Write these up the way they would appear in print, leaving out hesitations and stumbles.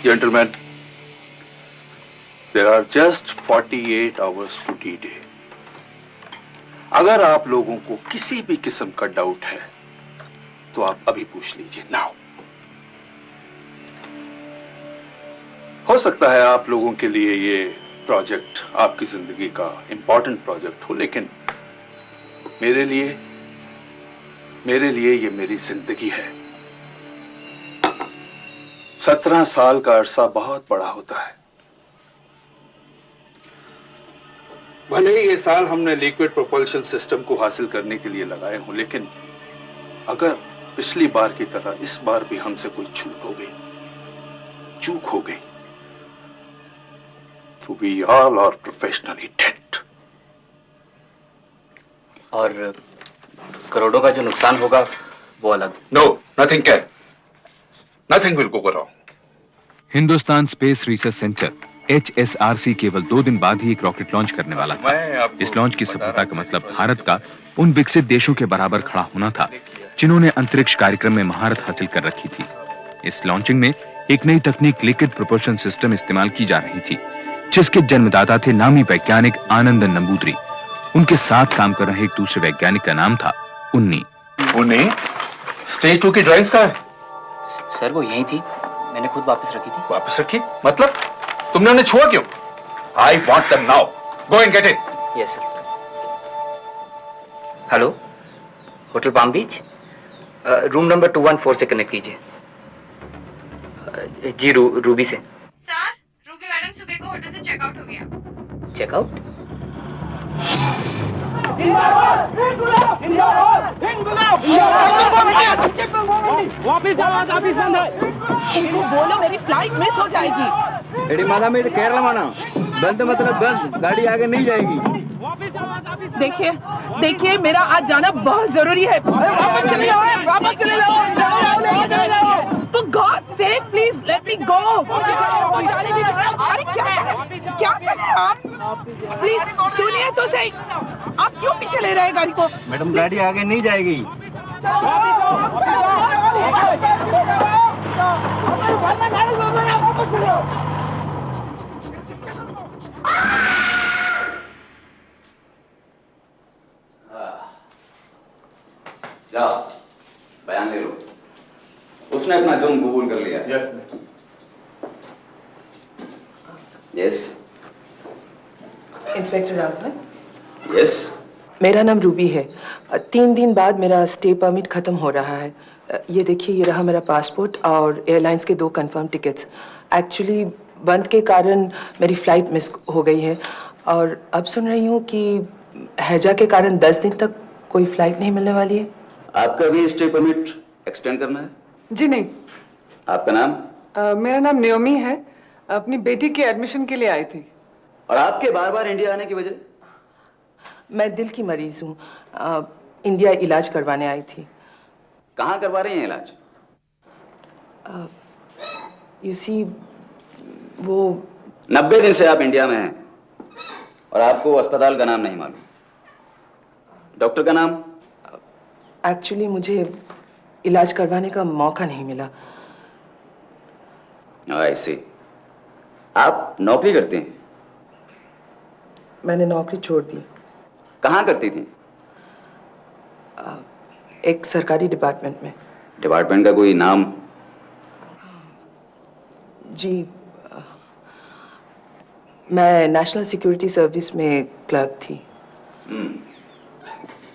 Gentlemen, there are just 48 hours to D-Day. अगर आप लोगों को किसी भी किस्म का डाउट है तो आप अभी पूछ लीजिए नाउ। हो सकता है आप लोगों के लिए ये प्रोजेक्ट आपकी जिंदगी का इंपॉर्टेंट प्रोजेक्ट हो, लेकिन मेरे लिए ये मेरी जिंदगी है। 17 साल का अरसा बहुत बड़ा होता है। भले ही ये साल हमने लिक्विड प्रोपल्शन सिस्टम को हासिल करने के लिए लगाए हों, लेकिन अगर पिछली बार की तरह इस बार भी हमसे कोई चूक हो गई तो we all are professionally dead. और करोड़ों का जो नुकसान होगा वो अलग। No, nothing will go wrong. Hindustan space research centre HSRC केवल 2 दिन बाद ही एक रॉकेट लॉन्च करने वाला था। इस लॉन्च की सफलता का मतलब भारत का उन विकसित देशों के बराबर खड़ा होना था जिन्होंने अंतरिक्ष कार्यक्रम में महारत हासिल कर रखी थी। इस लॉन्चिंग में एक नई तकनीक लिक्विड प्रोपल्शन सिस्टम इस्तेमाल की जा रही थी, जिसके जन्मदाता थे नामी वैज्ञानिक आनंदन नंबूदरी। उनके साथ काम कर रहे एक दूसरे वैज्ञानिक का नाम था उन्नी। स्टेज 2 की ड्राइंग्स कहाँ है? सर वो यही थी, मैंने खुद वापस रखी थी। वापस रखी? मतलब तुमने उन्हें छुआ क्यों? I want them now. Go and get it. Yes sir. Hello, hotel palm beach, room number 214 से कनेक्ट कीजिए। जी रूबी से। सर, रूबी मैडम सुबह को होटल से चेकआउट हो गया। चेकआउट? वापिस जाओ, ऑफिस बंद है। बोलो मेरी फ्लाइट मिस हो जाएगी। एडी माना में केरला माना बंद मतलब बंद, गाड़ी आगे नहीं जाएगी। देखिए मेरा आज जाना बहुत जरूरी है। वापस चले जाओ। For God's sake, please let me go. अरे क्या कर रहे हैं आप? प्लीज सुनिए तो सही, आप क्यों पीछे ले रहे हैं गाड़ी को? मैडम गाड़ी आगे नहीं जाएगी। जाओ बयान ले लो। उसने अपना जुर्म कबूल कर लिया। Yes inspector Raghavan. यस मेरा नाम रूबी है। 3 दिन बाद मेरा स्टे परमिट खत्म हो रहा है। ये देखिए, ये रहा मेरा पासपोर्ट और एयरलाइंस के 2 कंफर्म टिकट्स। एक्चुअली बंद के कारण मेरी फ्लाइट मिस हो गई है और अब सुन रही हूँ कि हैजा के कारण 10 दिन तक कोई फ्लाइट नहीं मिलने वाली है। आपका भी स्टे परमिट एक्सटेंड करना है? जी नहीं। आपका नाम? मेरा नाम नियोमी है। अपनी बेटी के एडमिशन के लिए आई थी। और आपके बार बार इंडिया आने की वजह? मैं दिल की मरीज हूँ, इंडिया इलाज करवाने आई थी। कहाँ करवा रही हैं इलाज? यू सी, वो 90 दिन से आप इंडिया में हैं और आपको अस्पताल का नाम नहीं मालूम। डॉक्टर का नाम? एक्चुअली मुझे इलाज करवाने का मौका नहीं मिला। ऐसे आप नौकरी करते हैं? मैंने नौकरी छोड़ दी। कहाँ करती थी? एक सरकारी डिपार्टमेंट में। डिपार्टमेंट का कोई नाम? जी, मैं नेशनल सिक्योरिटी सर्विस में क्लर्क थी।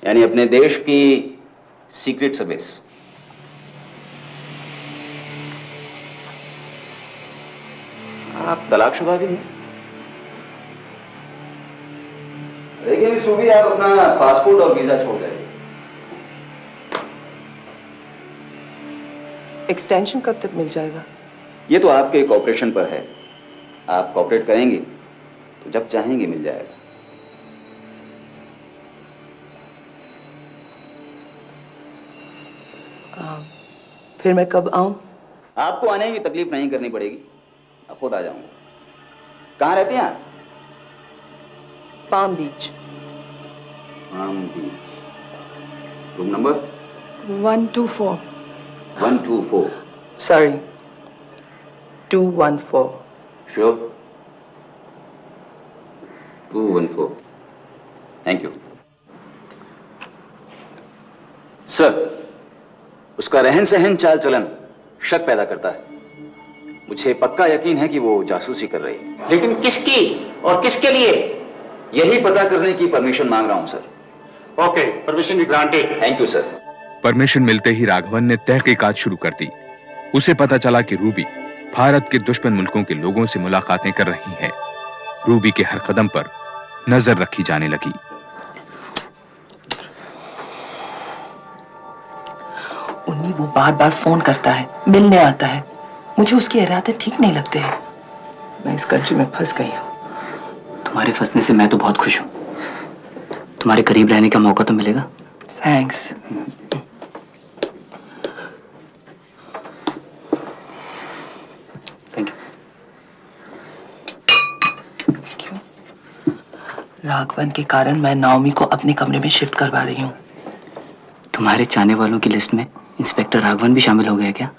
यानी अपने देश की सीक्रेट सर्विस। आप तलाकशुदा भी हैं? लेकिन सुबह आप अपना पासपोर्ट और वीजा छोड़ गए। एक्सटेंशन कब तक मिल जाएगा? ये तो आपके कॉपरेशन पर है। आप कॉपरेट करेंगे तो जब चाहेंगे मिल जाएगा। फिर मैं कब आऊं? आपको आने की तकलीफ नहीं करनी पड़ेगी, मैं खुद आ जाऊंगा। कहाँ रहते हैं आप? Palm beach. Palm beach. Room number? 124। 124। Sorry. 214. Sure 214 thank you sir. उसका रहन सहन चाल चलन शक पैदा करता है। मुझे पक्का यकीन है कि वो जासूसी कर रही है। लेकिन किसकी और किसके लिए? यही पता करने की परमिशन मांग रहा हूं sir. Okay, permission is granted. Thank you sir. Permission मिलते ही राघवन ने तहकीकात शुरू कर दी। उसे पता चला कि रूबी भारत के दुश्मन मुल्कों के लोगों से मुलाकातें कर रही है। रूबी के हर कदम पर नजर रखी जाने लगी। उन्हीं वो बार बार फोन करता है, मिलने आता है। मुझे उसके इरादे ठीक नहीं लगते हैं। मैं इस कंट्री में फंस गई हूँ। तुम्हारे फंसने से मैं तो बहुत खुश हूँ। तुम्हारे करीब रहने का मौका तो मिलेगा। थैंक्स। Thank you. क्यों? राघवन के कारण मैं नाओमी को अपने कमरे में शिफ्ट करवा रही हूँ। तुम्हारे चाहने वालों की लिस्ट में इंस्पेक्टर राघवन भी शामिल हो गया क्या?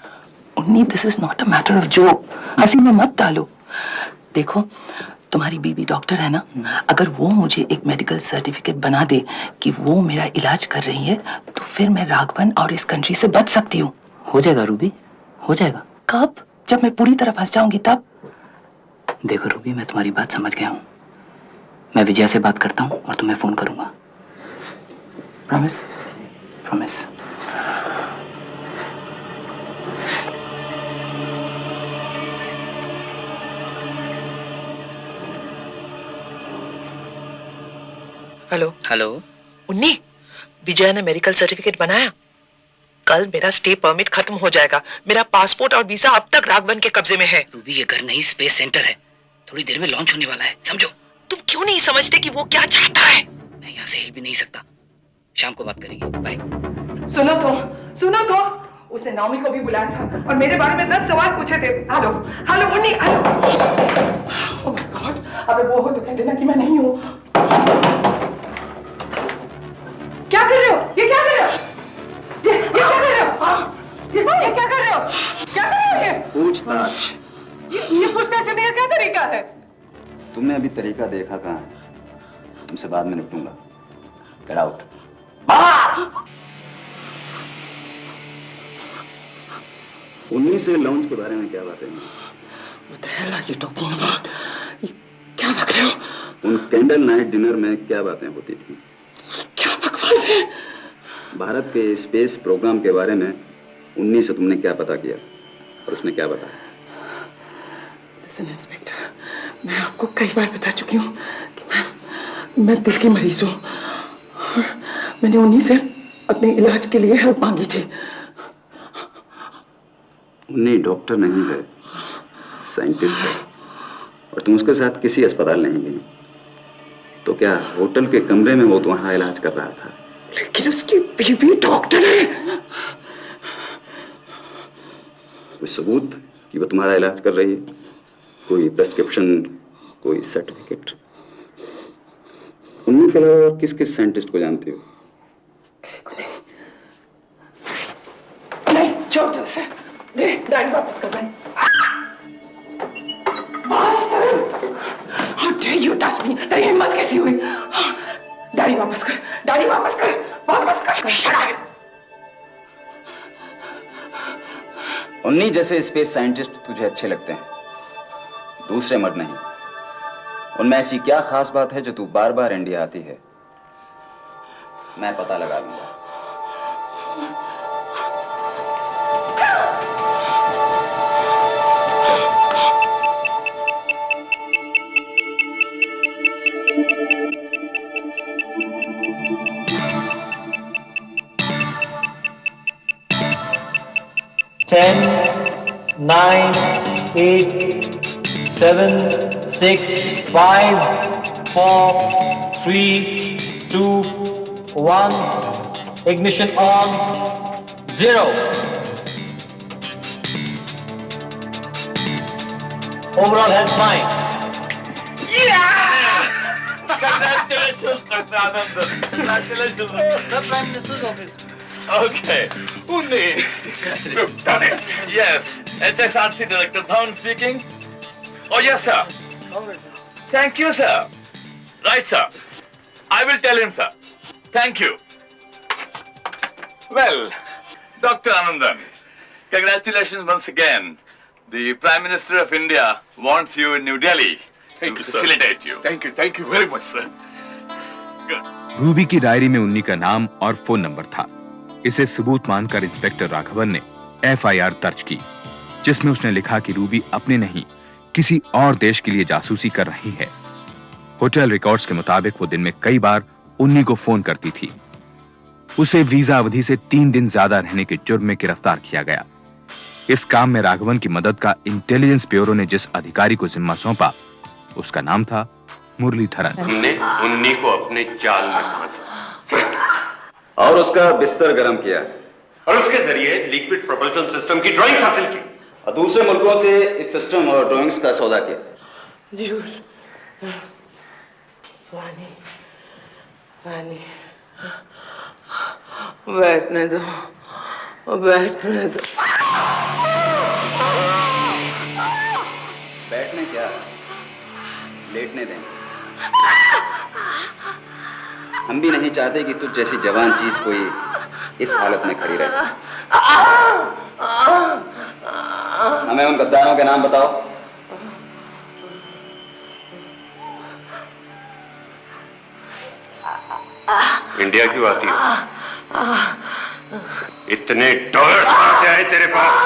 उन्नी, this is not a matter of joke. हंसी में मत डालो। देखो, तुम्हारी बीबी डॉक्टर है ना, अगर वो मुझे एक मेडिकल सर्टिफिकेट बना दे कि वो मेरा इलाज कर रही है, तो फिर मैं राघवन और इस कंट्री से बच सकती हूँ। हो जाएगा रूबी, हो जाएगा। कब? जब मैं पूरी तरह फंस जाऊंगी तब। देखो रूबी, मैं तुम्हारी बात समझ गया हूँ। मैं विजया से बात करता हूँ और तुम्हें फोन करूंगा। प्रॉमिस? प्रॉमिस। Hello hello. उन्नी, विजय ने मेडिकल सर्टिफिकेट बनाया। कल मेरा स्टे परमिट खत्म हो जाएगा। मेरा पासपोर्ट और वीजा अब तक राघवन के कब्जे में है। रूबी, ये घर नहीं स्पेस सेंटर है। थोड़ी देर में लॉन्च होने वाला है, समझो। तुम क्यों नहीं समझते कि वो क्या चाहता है? मैं यहाँ से हिल भी नहीं सकता। शाम को बात करेंगे। बाय। सुनो तो, उसने नाओमी को भी बुलाया था और मेरे बारे में 10 सवाल पूछे थे। हेलो हेलो उन्नी, हेलो। ओह माय गॉड, अगर वो हो तो कह देना कि मैं नहीं हूँ। क्या कर रहे हो? ये क्या कर रहे हो? ये क्या कर रहे हो? ये क्या कर रहे हो? क्या कर रहे हो ये? पूछताछ। ये पूछताछ करने का क्या तरीका है? तुमने अभी तरीका देखा कहाँ है? तुमसे बाद में निपटूंगा। Get out. उन्हीं से लॉन्च के बारे में क्या बातें हैं? What the hell are you talking about? क्या बक रहे हो? उन कैंडल नाइट डिनर में क्या बातें होती थी? क्या बकवास है? भारत के स्पेस प्रोग्राम के बारे में उन्हीं से तुमने क्या पता किया और उसने क्या बताया? Listen, इंस्पेक्टर, मैं आपको कई बार बता चुकी हूँ कि मैं दिल की मरीज हूँ और मैंने उन्हीं से अपने इलाज के लिए हेल्प मांगी थी। उन्हीं डॉक्टर नहीं है, साइंटिस्ट है, और तुम उसके साथ किसी अस्पताल नहीं गई। तो क्या होटल के कमरे में वो तुम्हारा इलाज कर रहा था? लेकिन उसकी बीवी डॉक्टर है। कोई सबूत कि वो तुम्हारा इलाज कर रही है? कोई प्रेस्क्रिप्शन, कोई सर्टिफिकेट? उन्हीं के अलावा और किस किस साइंटिस्ट को जानती हो? किसी को नहीं। नहीं, छोड़ दो उसे। दे, गाड़ी वापस कर दे। Bastard! How dare you touch me? तेरी हिम्मत कैसी हुई? गाड़ी वापस कर, गाड़ी वापस कर, वापस कर। Shut up! उन्हीं जैसे स्पेस साइंटिस्ट तुझे अच्छे लगते हैं, दूसरे मर्द नहीं। उनमें ऐसी क्या खास बात है जो तू बार बार इंडिया आती है? मैं पता लगा लूंगा। Ten, 9, 8, 7, 6, 5, 4, 3, 2, 1. Ignition on. 0. Overall health fine. Congratulations, Dr. Anand. Congratulations. Sir, Prime Minister's office. Okay. Unni, you've done it. Yes. HSRC Director Dhawan speaking. Oh yes, sir. Thank you, sir. Right, sir. I will tell him, sir. Thank you. Well, Dr. Anandan, congratulations once again. The Prime Minister of India wants you in New Delhi Thank to you, sir. facilitate you. Thank you very much, sir. Good. Ruby की diary में उन्नी का नाम और phone number था। इसे सबूत मानकर इंस्पेक्टर राघवन ने FIR दर्ज की, जिसमें उसने लिखा कि रूबी अपने नहीं किसी और देश के लिए जासूसी कर रही है। होटल रिकॉर्ड्स के मुताबिक वो दिन में कई बार उन्नी को फोन करती थी। उसे वीजा अवधि से 3 दिन ज्यादा रहने के जुर्म में गिरफ्तार किया गया। इस काम में राघवन की मदद का इंटेलिजेंस ब्यूरो ने जिस अधिकारी को जिम्मा सौंपा, उसका नाम था मुरलीधरन। हमने उन्नी को अपने जाल में फंसा और उसका बिस्तर गर्म किया और उसके जरिए लिक्विड प्रोपल्शन सिस्टम की ड्राइंग्स हासिल की और दूसरे मुल्कों से इस सिस्टम और ड्राइंग्स का सौदा किया। झूठ। पानी पानी बैठने दो, बैठने दो। बैठने क्या, लेटने दें। हम भी नहीं चाहते कि तुझ जैसी जवान चीज कोई इस हालत में खड़ी रहे। हमें उन गद्दारों के नाम बताओ। इंडिया क्यों आती हो? इतने डॉलर्स कहां से आए तेरे पास?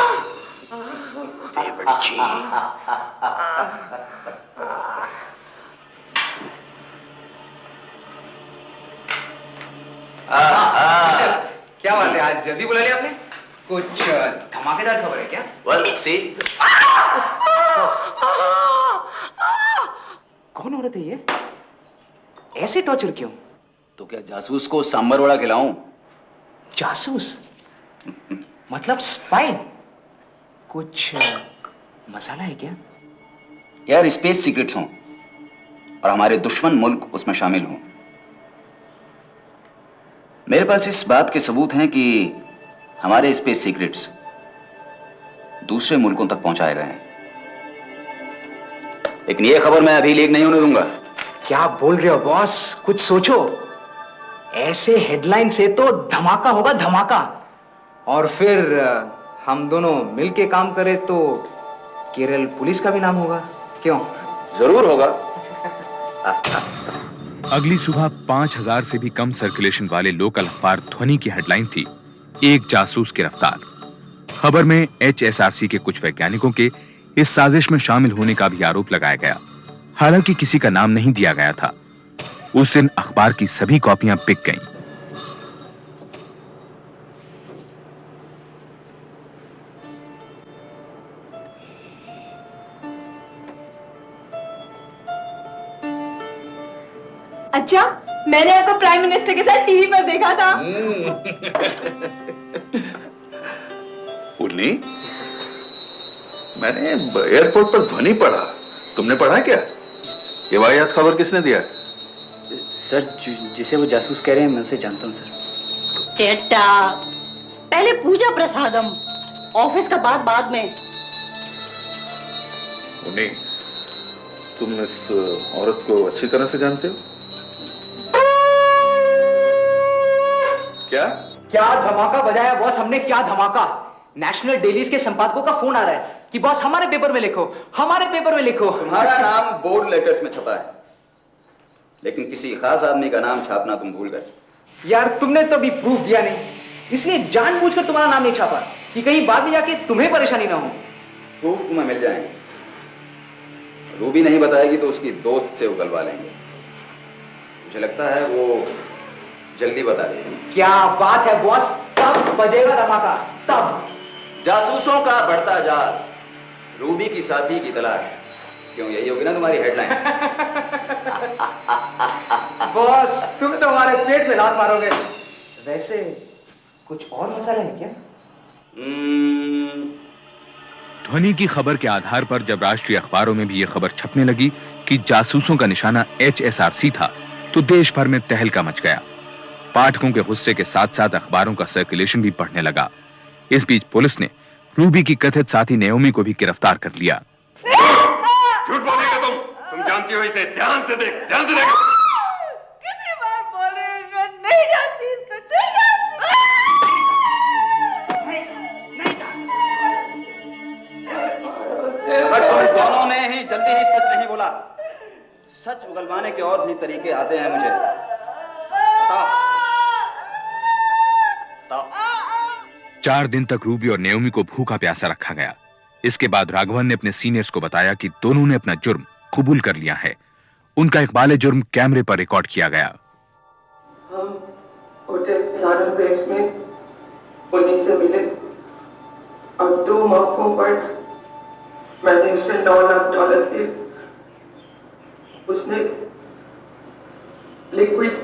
बेवड़ची। क्या बात है, आज जल्दी बुला लिया आपने? कुछ धमाकेदार खबर है क्या? Well, see? कौन औरत है ये? ऐसे टॉर्चर क्यों? तो क्या जासूस को सांबर वड़ा खिलाऊं? जासूस? मतलब स्पाई? कुछ मसाला है क्या? यार स्पेस सीक्रेट्स हों और हमारे दुश्मन मुल्क उसमें शामिल हों। मेरे पास इस बात के सबूत हैं कि हमारे स्पेस सीक्रेट्स दूसरे मुल्कों तक पहुंचाए गए हैं। लेकिन यह खबर मैं अभी लीक नहीं होने दूंगा। क्या बोल रहे हो बॉस? कुछ सोचो। ऐसे हेडलाइन से तो धमाका होगा, धमाका। और फिर हम दोनों मिलके काम करें तो केरल पुलिस का भी नाम होगा। क्यों? जरूर होगा। अगली सुबह 5000 से भी कम सर्कुलेशन वाले लोकल अखबार ध्वनि की हेडलाइन थी, एक जासूस गिरफ्तार। खबर में HSRC के कुछ वैज्ञानिकों के इस साजिश में शामिल होने का भी आरोप लगाया गया। हालांकि किसी का नाम नहीं दिया गया था। उस दिन अखबार की सभी कॉपियां बिक गईं। अच्छा, मैंने आपको प्राइम मिनिस्टर के साथ टीवी पर देखा था। उन्नी, मैंने एयरपोर्ट पर ध्वनि पढ़ा, तुमने पढ़ा क्या? ये वाहियात खबर किसने दिया? सर, जिसे वो जासूस कह रहे हैं मैं उसे जानता हूँ सर। चेट्टा, पहले पूजा प्रसादम, ऑफिस का बात बाद में। उन्नी, तुम इस औरत को अच्छी तरह से जानते हो? क्या? क्या धमाका बजाया बॉस हमने, क्या धमाका। नेशनल डेलीज के संपादकों का फोन आ रहा है कि बॉस हमारे पेपर में लिखो, हमारे पेपर में लिखो। तुम्हारा नाम बोर्ड लेटर्स में छपा है, लेकिन किसी खास आदमी का नाम छापना तुम भूल गए। यार तुमने तो अभी प्रूफ दिया नहीं, इसलिए जानबूझकर तुम्हारा नाम नहीं छापा कि कहीं बाद में जाके तुम्हें परेशानी ना हो। प्रूफ तुम्हें मिल जाएंगे। रूबी नहीं बताएगी तो उसकी दोस्त से उगलवा लेंगे। मुझे लगता है वो जल्दी बता देगी। क्या बात है बॉस, तब बजेगा धमाका, तब। जासूसों का बढ़ता जाल, रूबी की साथी की तलाश। क्यों, यही होगी ना तुम्हारी हेडलाइन? बॉस तुम तो हमारे पेट में लात मारोगे। वैसे कुछ और मसाला है क्या? ध्वनि की खबर के आधार पर जब राष्ट्रीय अखबारों में भी यह खबर छपने लगी कि जासूसों का निशाना HSRC था, तो देश भर में तहलका मच गया। पाठकों के गुस्से के साथ साथ अखबारों का सर्कुलेशन भी बढ़ने लगा। इस बीच पुलिस ने रूबी की कथित साथी नेओमी को भी गिरफ्तार कर लिया। झूठ बोलेगा तुम जानती हो इसे। ध्यान से देख, ध्यान से देख। कितनी बार बोले, मैं नहीं जानती इसको, नहीं जानती। अगर तुम दोनों ने ही जल्दी ही सच नहीं बोला, सच उगलवाने के और भी तरीके आते हैं मुझे। बताओ। 4 दिन तक रूबी और नेओमी को भूखा प्यासा रखा गया। इसके बाद राघवन ने अपने सीनियर्स को बताया कि दोनों ने अपना जुर्म कबूल कर लिया है। उनका इकबाल जुर्म कैमरे पर रिकॉर्ड किया गया। हम होटल सारन बेब्स में उन्हीं से मिले और 2 मौकों पर मैंने उसे $9 लाख दिए। उसने लिक्विड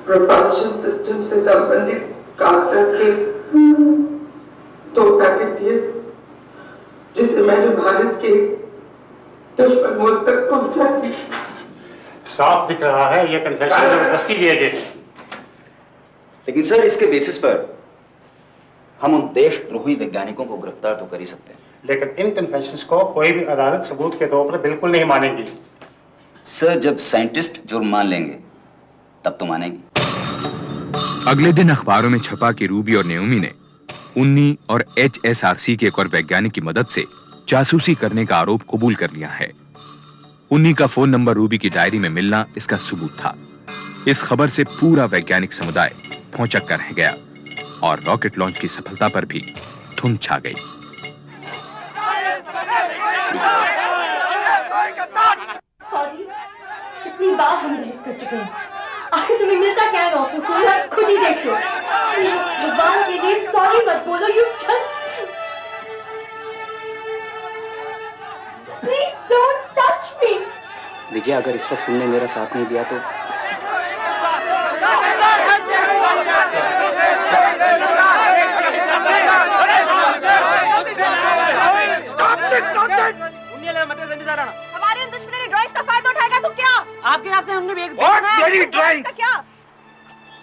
प्रोपल्शन सिस्टम से संबंधित कागजात के 2 पैकेट दिए, जिसे मैंने भारत के दुश्मन मुल्क तक पहुंचा दिया। साफ दिख रहा है ये कन्फेशन जबरदस्ती दिए गए। लेकिन सर, इसके बेसिस पर हम उन देशद्रोही वैज्ञानिकों को गिरफ्तार तो कर ही सकते हैं। लेकिन इन कन्फेशंस को कोई भी अदालत सबूत के तौर पर बिल्कुल नहीं मानेगी। सर, जब साइंटिस्ट जुर्म मान लेंगे तब तो मानेगी। अगले दिन अखबारों में छपा कि रूबी और नेओमी ने उन्नी और HSRC के एक और वैज्ञानिक की मदद से जासूसी करने का आरोप कबूल कर लिया है। उन्नी का फोन नंबर रूबी की डायरी में मिलना इसका सबूत था। इस खबर से पूरा वैज्ञानिक समुदाय भौंचक कर रह गया और रॉकेट लॉन्च की सफलता पर भी धुंध छा गई। सॉरी, कितनी बार हम बहस कर चुके हैं। आखिर तुम्हें मिलता क्या है ऑफिस में? खुद ही देख लो। भगवान के लिए सॉरी मत बोलो। You just please don't touch me. Vijay, अगर इस वक्त तुमने मेरा साथ नहीं दिया तो हमारे दुश्मनी ड्राइंग्स का फायदा उठाएगा तो क्या? आपके हिसाब से हमने एक क्या?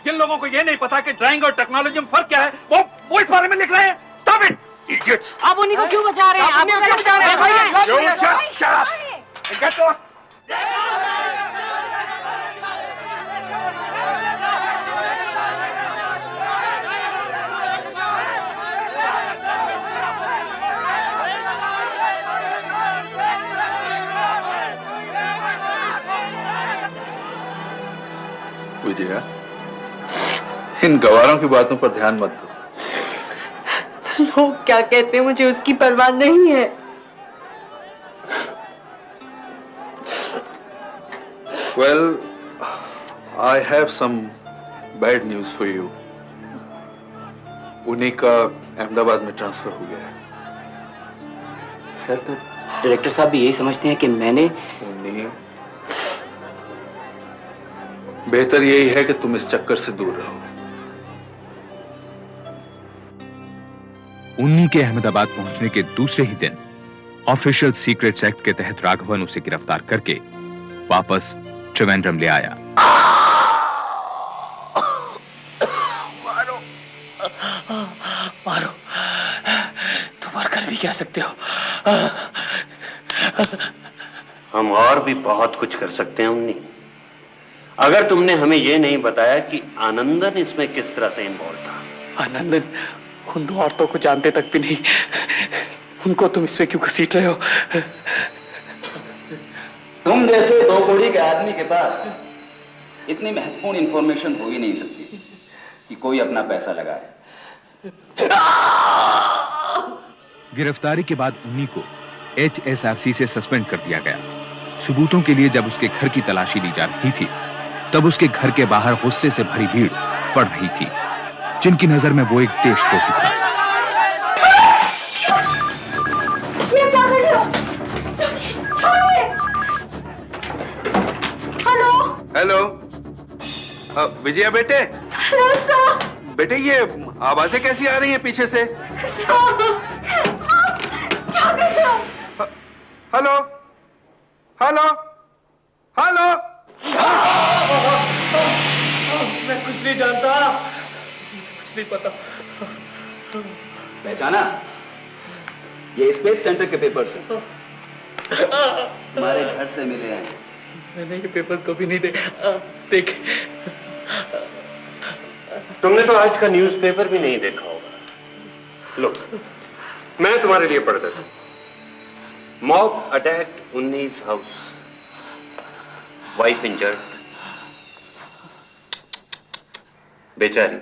जिन लोगों को ये नहीं पता कि ड्राइंग और टेक्नोलॉजी में फर्क क्या है, वो इस बारे में लिख रहे हैं। Stop it, idiots! आप उन्हीं को क्यों बचा रहे हैं? आप उन्हीं को बचा रहे हैं? You just shut up and get lost. Vijaya, इन गवारों की बातों पर ध्यान मत दो। लोग क्या कहते हैं मुझे उसकी परवाह नहीं है। Well, I have some bad news for you. उन्हीं का अहमदाबाद में ट्रांसफर हो गया है। सर, तो डायरेक्टर साहब भी यही समझते हैं कि मैंने उन्हीं, बेहतर यही है कि तुम इस चक्कर से दूर रहो। उन्नी के अहमदाबाद पहुंचने के दूसरे ही दिन ऑफिशियल सीक्रेट्स एक्ट के तहत राघवन उसे गिरफ्तार करके वापस त्रिवेंद्रम ले आया। मारो, मारो, तुम और कर भी क्या सकते हो? हम और भी बहुत कुछ कर सकते हैं उन्नी। अगर तुमने हमें यह नहीं बताया कि आनंदन इसमें किस तरह से इन्वॉल्व था। आनंदन उन 2 औरतों को जानते तक भी नहीं, उनको तुम इसमें क्यों घसीट रहे हो? तुम जैसे 2 कौड़ी के आदमी के पास इतनी महत्वपूर्ण इंफॉर्मेशन हो ही नहीं सकती कि कोई अपना पैसा लगाए। गिरफ्तारी के बाद उन्नी को HSRC से सस्पेंड कर दिया गया। सबूतों के लिए जब उसके घर की तलाशी ली जा रही थी, तब उसके घर के बाहर गुस्से से भरी भीड़ पड़ रही थी, जिनकी नजर में वो एक देशद्रोही था। ये क्या कर रहे हो? हेलो हेलो, विजया बेटे। Hello sir. बेटे, ये आवाजें कैसी आ रही हैं पीछे से? क्या कर रहे हो? Hello, hello, hello. मैं कुछ नहीं जानता, मुझे कुछ नहीं पता। पहचाना? ये स्पेस सेंटर के पेपर्स हैं। तुम्हारे घर से मिले हैं। मैंने ये पेपर्स कभी नहीं देखे। तुमने तो आज का न्यूज़पेपर भी नहीं देखा होगा। लो, मैं तुम्हारे लिए पढ़ देता हूं। Mob attack 19 house, wife injured. बेचारी,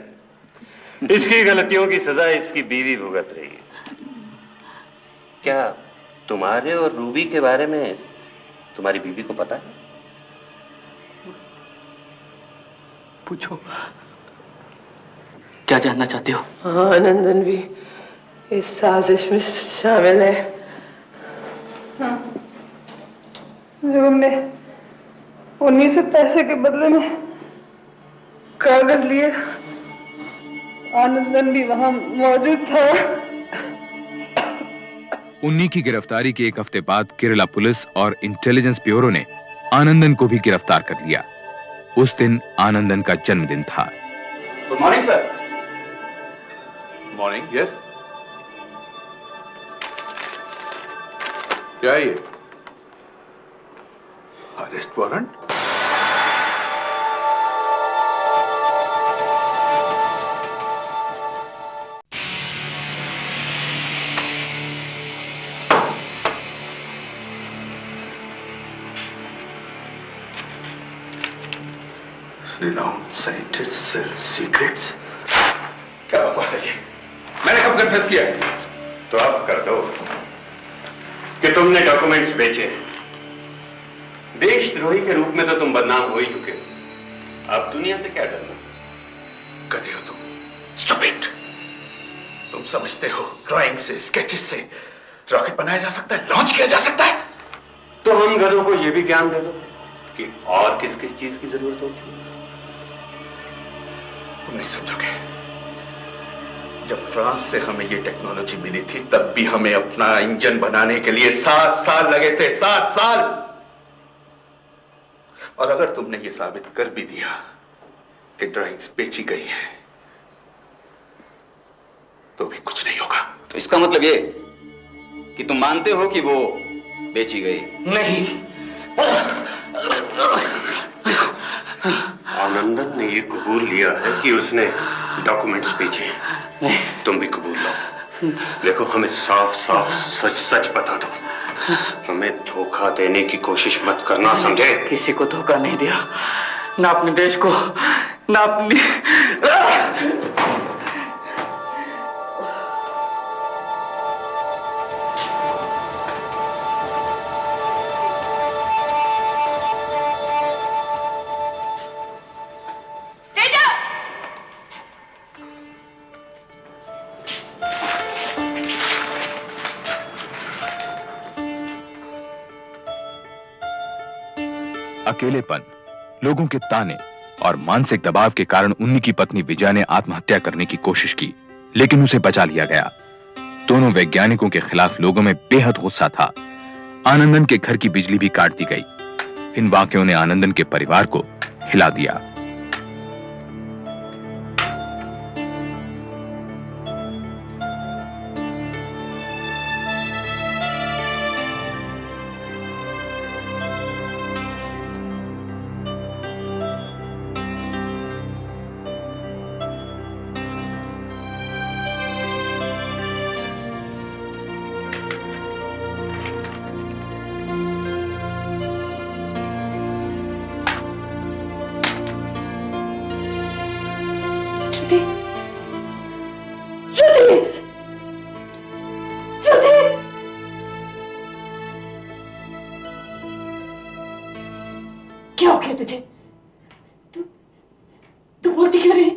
इसकी गलतियों की सजा इसकी बीवी भुगत रही है। क्या तुम्हारे और रूबी के बारे में तुम्हारी बीवी को पता है? पूछो, क्या जानना चाहते हो? हाँ, आनंदन भी इस साजिश में शामिल है। हाँ, जब हमने उन्हीं से पैसे के बदले में कागज लिए, आनंदन भी वहां मौजूद था। उन्नी की गिरफ्तारी के एक हफ्ते बाद केरला पुलिस और इंटेलिजेंस ब्यूरो ने आनंदन को भी गिरफ्तार कर लिया। उस दिन आनंदन का जन्मदिन था। Good morning sir. Morning, yes. क्या है ये? Arrest warrant? Renowned scientist sells secrets. क्या बकवास है ये? मैंने कब कन्फेस किया? तो अब कर दो कि तुमने डॉक्यूमेंट्स बेचे। देशद्रोही के रूप में तो तुम बदनाम हो ही चुके हो। अब दुनिया से क्या डरना? गधे हो तुम, स्टूपिड। तुम समझते हो ड्राइंग से, स्केचेस से रॉकेट बनाया जा सकता है, लॉन्च किया जा सकता है? तो हम गधों को यह भी ज्ञान दे दो कि और किस किस चीज की जरूरत होती है। तुम नहीं समझोगे। जब फ्रांस से हमें ये टेक्नोलॉजी मिली थी, तब भी हमें अपना इंजन बनाने के लिए 7 साल लगे थे। 7 साल। और अगर तुमने ये साबित कर भी दिया कि ड्राइंग्स बेची गई है, तो भी कुछ नहीं होगा। तो इसका मतलब ये कि तुम मानते हो कि वो बेची गई? नहीं। आनंदन ने ये कबूल लिया है कि उसने डॉक्यूमेंट्स बेचे हैं। तुम भी कबूल लो। देखो, हमें साफ साफ सच सच बता दो। हमें धोखा देने की कोशिश मत करना, समझे? किसी को धोखा नहीं दिया, ना अपने देश को, ना अपनी। अकेलेपन, लोगों के ताने और मानसिक दबाव के कारण उन्नी की पत्नी विजया ने आत्महत्या करने की कोशिश की, लेकिन उसे बचा लिया गया। दोनों वैज्ञानिकों के खिलाफ लोगों में बेहद गुस्सा था। आनंदन के घर की बिजली भी काट दी गई। इन वाकयों ने आनंदन के परिवार को हिला दिया। क्या हो गया तुझे? तू बोलती क्यों नहीं?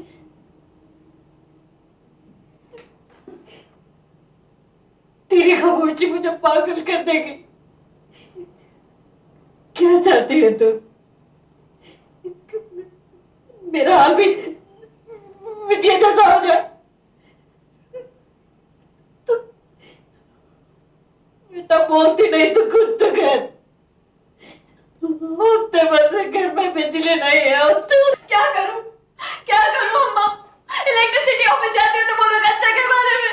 तेरी खामोशी मुझे पागल कर देगी। क्या चाहती है तू? मेरा हाल भी विजय जैसा हो जाए? तो बेटा बोलती नहीं तो कुछ तो कर। हफ्ते भर से घर में बिजली नहीं है और तू क्या करूं अम्मा? इलेक्ट्रिसिटी ऑफिस जाती हूँ तो बोलोगे अच्छा के बारे में।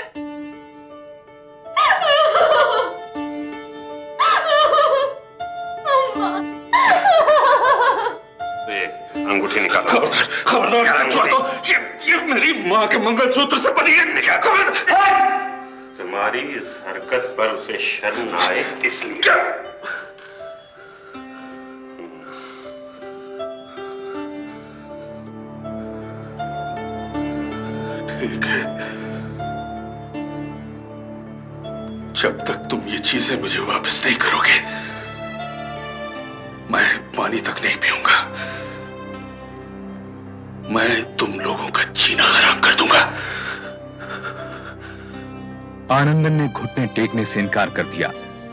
निकालो। खबरदार खबरदार, सच बताओ, ये मेरी माँ के मंगलसूत्र से बनी है। खबरदार। तुम्हारी इस हरकत पर उसे शर्म ना आए इसलिए। ठीक है, जब तक तुम ये चीजें मुझे वापस नहीं करोगे, मैं पानी तक नहीं पीऊंगा। मैं तुम लोगों का जीना हराम कर दूंगा। आनंदन ने घुटने टेकने से इनकार कर दिया,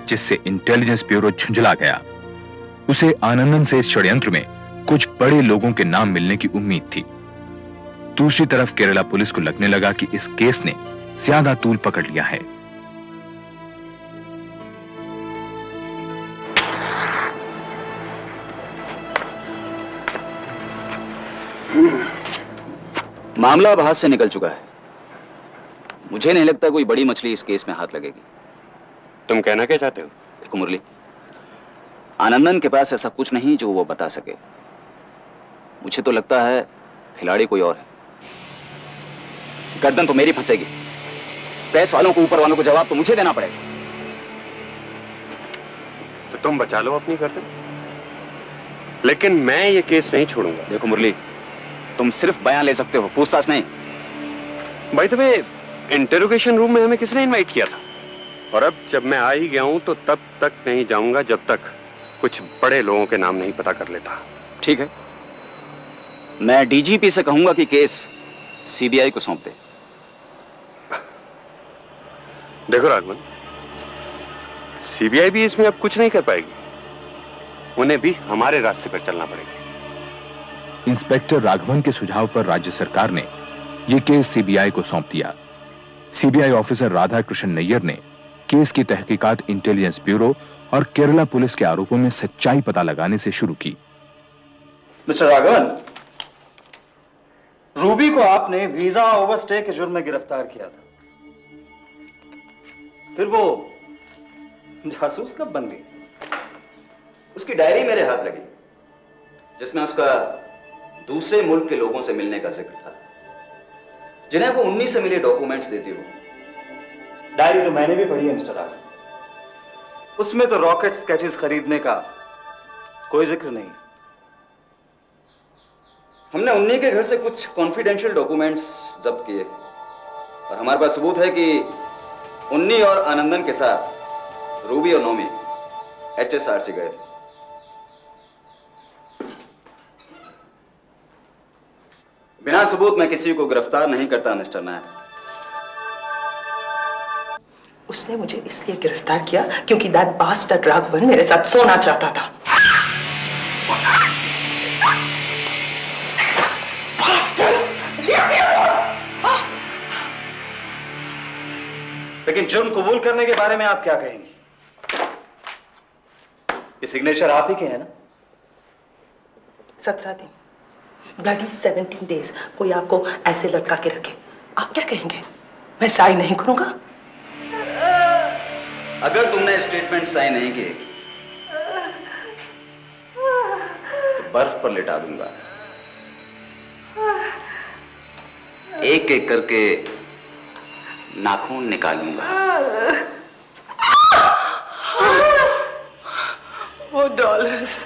जिससे इंटेलिजेंस ब्यूरो झुंझला गया। उसे आनंदन से इस षड्यंत्र में कुछ बड़े लोगों के नाम मिलने की उम्मीद थी। दूसरी तरफ केरला पुलिस को लगने लगा कि इस केस ने ज्यादा तूल पकड़ लिया है। मामला अब हाथ से निकल चुका है। मुझे नहीं लगता कोई बड़ी मछली इस केस में हाथ लगेगी। तुम कहना क्या चाहते हो? देखो मुरली, आनंदन के पास ऐसा कुछ नहीं जो वो बता सके। मुझे तो लगता है खिलाड़ी कोई और है। गर्दन तो मेरी फंसेगी। प्रेस वालों को, ऊपर वालों को जवाब तो मुझे देना पड़ेगा। तो तुम बचा लो अपनी गर्दन, लेकिन मैं ये केस नहीं छोड़ूंगा। देखो मुरली, तुम सिर्फ बयान ले सकते हो, पूछताछ नहीं। भाई तुम्हें इंटरोगेशन रूम में हमें किसने इनवाइट किया था? और अब जब मैं आ ही गया हूं तो तब तक नहीं जाऊंगा जब तक कुछ बड़े लोगों के नाम नहीं पता कर लेता। ठीक है, मैं डीजीपी से कहूंगा कि केस सीबीआई को सौंप दे। देखो राघवन, सीबीआई भी इसमें अब कुछ नहीं कर पाएगी। उन्हें भी हमारे रास्ते पर चलना पड़ेगा। इंस्पेक्टर राघवन के सुझाव पर राज्य सरकार ने यह केस सीबीआई को सौंप दिया। सीबीआई ऑफिसर राधा कृष्ण नैयर ने केस की तहकीकात इंटेलिजेंस ब्यूरो और केरला पुलिस के आरोपों में सच्चाई पता लगाने से शुरू की। मिस्टर राघवन, रूबी को आपने वीजा ओवरस्टे के जुर्म में गिरफ्तार किया था। फिर वो जासूस कब बन गई? उसकी डायरी मेरे हाथ लगी, जिसमें उसका दूसरे मुल्क के लोगों से मिलने का जिक्र था, जिन्हें वो 19 से मिले डॉक्यूमेंट्स देती हो। डायरी तो मैंने भी पढ़ी है मिस्टर राघवन। उसमें तो रॉकेट स्केचेस खरीदने का कोई जिक्र नहीं। हमने उन्हीं के घर से कुछ कॉन्फिडेंशियल डॉक्यूमेंट्स जब्त किए और हमारे पास सबूत है कि उन्नी और आनंदन के साथ रूबी और नोमी HSRC गए थे। बिना सबूत मैं किसी को गिरफ्तार नहीं करता मिस्टर नायक। उसने मुझे इसलिए गिरफ्तार किया क्योंकि दैट बास्टर्ड राघवन मेरे साथ सोना चाहता था। लेकिन जुर्म कबूल करने के बारे में आप क्या कहेंगी? ये सिग्नेचर आप ही के हैं ना? 17 दिन, ब्लडी 17 डेज कोई आपको ऐसे लटका के रखे, आप क्या कहेंगे? मैं साइन नहीं करूंगा। अगर तुमने स्टेटमेंट साइन नहीं किए तो बर्फ पर लिटा दूंगा। एक एक करके नाखून निकालूंगा। वो डॉलर्स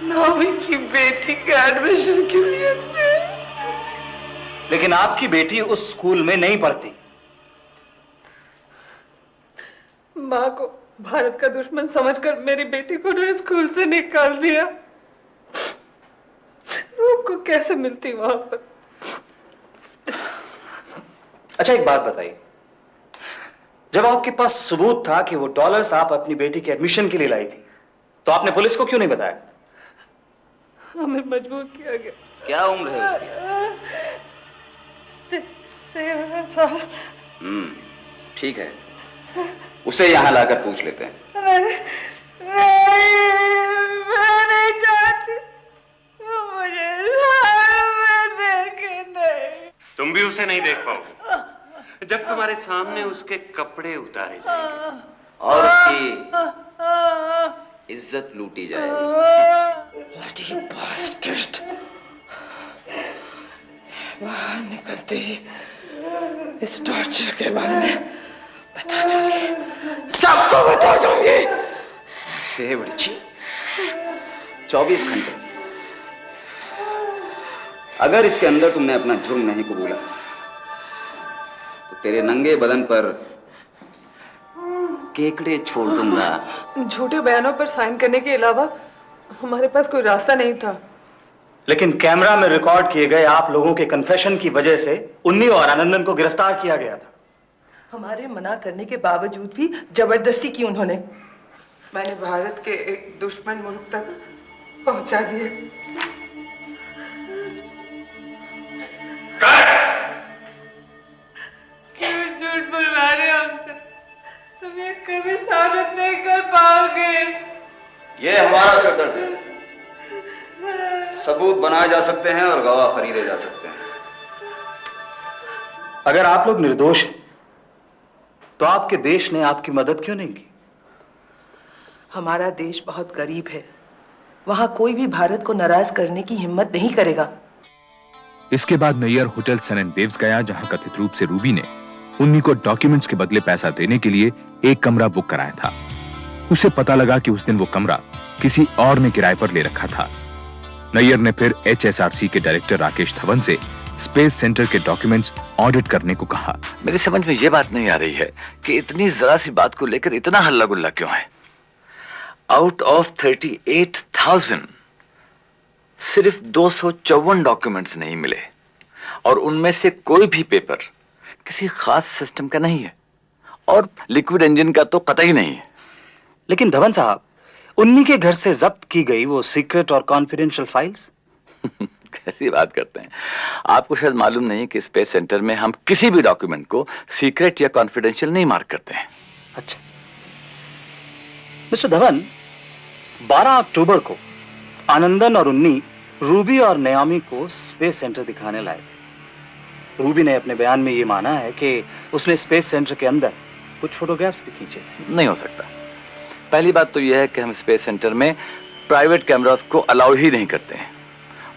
नौवीं की बेटी के एडमिशन के लिए थे। लेकिन आपकी बेटी उस स्कूल में नहीं पढ़ती। माँ को भारत का दुश्मन समझकर मेरी बेटी को उन्होंने स्कूल से निकाल दिया। आपको कैसे मिलती वहां पर? अच्छा एक बात बताइए, जब आपके पास सबूत था कि वो डॉलर्स आप अपनी बेटी के एडमिशन के लिए लाई थी, तो आपने पुलिस को क्यों नहीं बताया? हमें मजबूर किया गया। क्या उम्र है उसकी? 13 साल। ठीक है, उसे यहां लाकर पूछ लेते हैं। मैं नहीं चाहती, मुझे देखे नहीं। तुम भी उसे नहीं देख पाओगे जब तुम्हारे सामने उसके कपड़े उतारे जाएंगे और उसकी इज्जत लूटी जाएगी। Bloody bastard! बाहर निकलते ही इस टॉर्चर के बारे में बता दूंगी, सबको बता दूंगी। ते बड़ी 24 घंटे, अगर इसके अंदर तुमने अपना जुर्म नहीं कबूला तो तेरे नंगे बदन पर केकड़े छोड़ दूंगा। झूठे बयानों पर साइन करने के अलावा हमारे पास कोई रास्ता नहीं था। लेकिन कैमरा में रिकॉर्ड किए गए आप लोगों के कन्फेशन की वजह से उन्नी और आनंदन को गिरफ्तार किया गया था। हमारे मना करने के बावजूद भी जबरदस्ती की उन्होंने। मैंने भारत के एक दुश्मन मुल्क तक पहुंचा दिए। क्यों झूठ बुलवा रहे हो हमसे? तुम ये कभी साबित नहीं कर पाओगे। ये हमारा सिरदर्द है। सबूत बनाए जा सकते हैं और गवाह खरीदे जा सकते हैं। अगर आप लोग निर्दोष हैं तो आपके देश ने आपकी मदद क्यों नहीं की? हमारा देश बहुत गरीब है, वहां कोई भी भारत को नाराज करने की हिम्मत नहीं करेगा। इसके बाद Nayyar hotel Sun and Waves गया, जहां कथित रूप से रूबी ने उन्नी को डॉक्यूमेंट्स के बदले पैसा देने के लिए एक कमरा बुक कराया था। उसे पता लगा कि उस दिन वो कमरा किसी और ने किराए पर ले रखा था। नैयर ने फिर HSRC के डायरेक्टर राकेश धवन से स्पेस सेंटर के डॉक्यूमेंट्स ऑडिट करने को कहा। मेरी समझ में यह बात नहीं आ रही है कि इतनी जरा सी बात को लेकर इतना हल्ला गुल्ला क्यों है। आउट ऑफ 38,000 सिर्फ 254 डॉक्यूमेंट्स नहीं मिले और उनमें से कोई भी पेपर किसी खास सिस्टम का नहीं है और लिक्विड इंजन का तो कतई नहीं है। लेकिन धवन साहब, उन्नी के घर से जब्त की गई वो सीक्रेट और कॉन्फिडेंशियल फाइल्स। कैसी बात करते हैं? आपको शायद मालूम नहीं कि स्पेस सेंटर में हम किसी भी डॉक्यूमेंट को सीक्रेट या कॉन्फिडेंशियल नहीं मार्क करते हैं। अच्छा मिस्टर धवन, 12 अक्टूबर को आनंदन और उन्नी रूबी और नयामी को स्पेस सेंटर दिखाने लाए थे। रूबी ने अपने बयान में ये माना है कि उसने स्पेस सेंटर के अंदर कुछ फोटोग्राफ्स भी खींचे। नहीं हो सकता। पहली बात तो यह है कि हम स्पेस सेंटर में प्राइवेट कैमरास को अलाउ ही नहीं करते हैं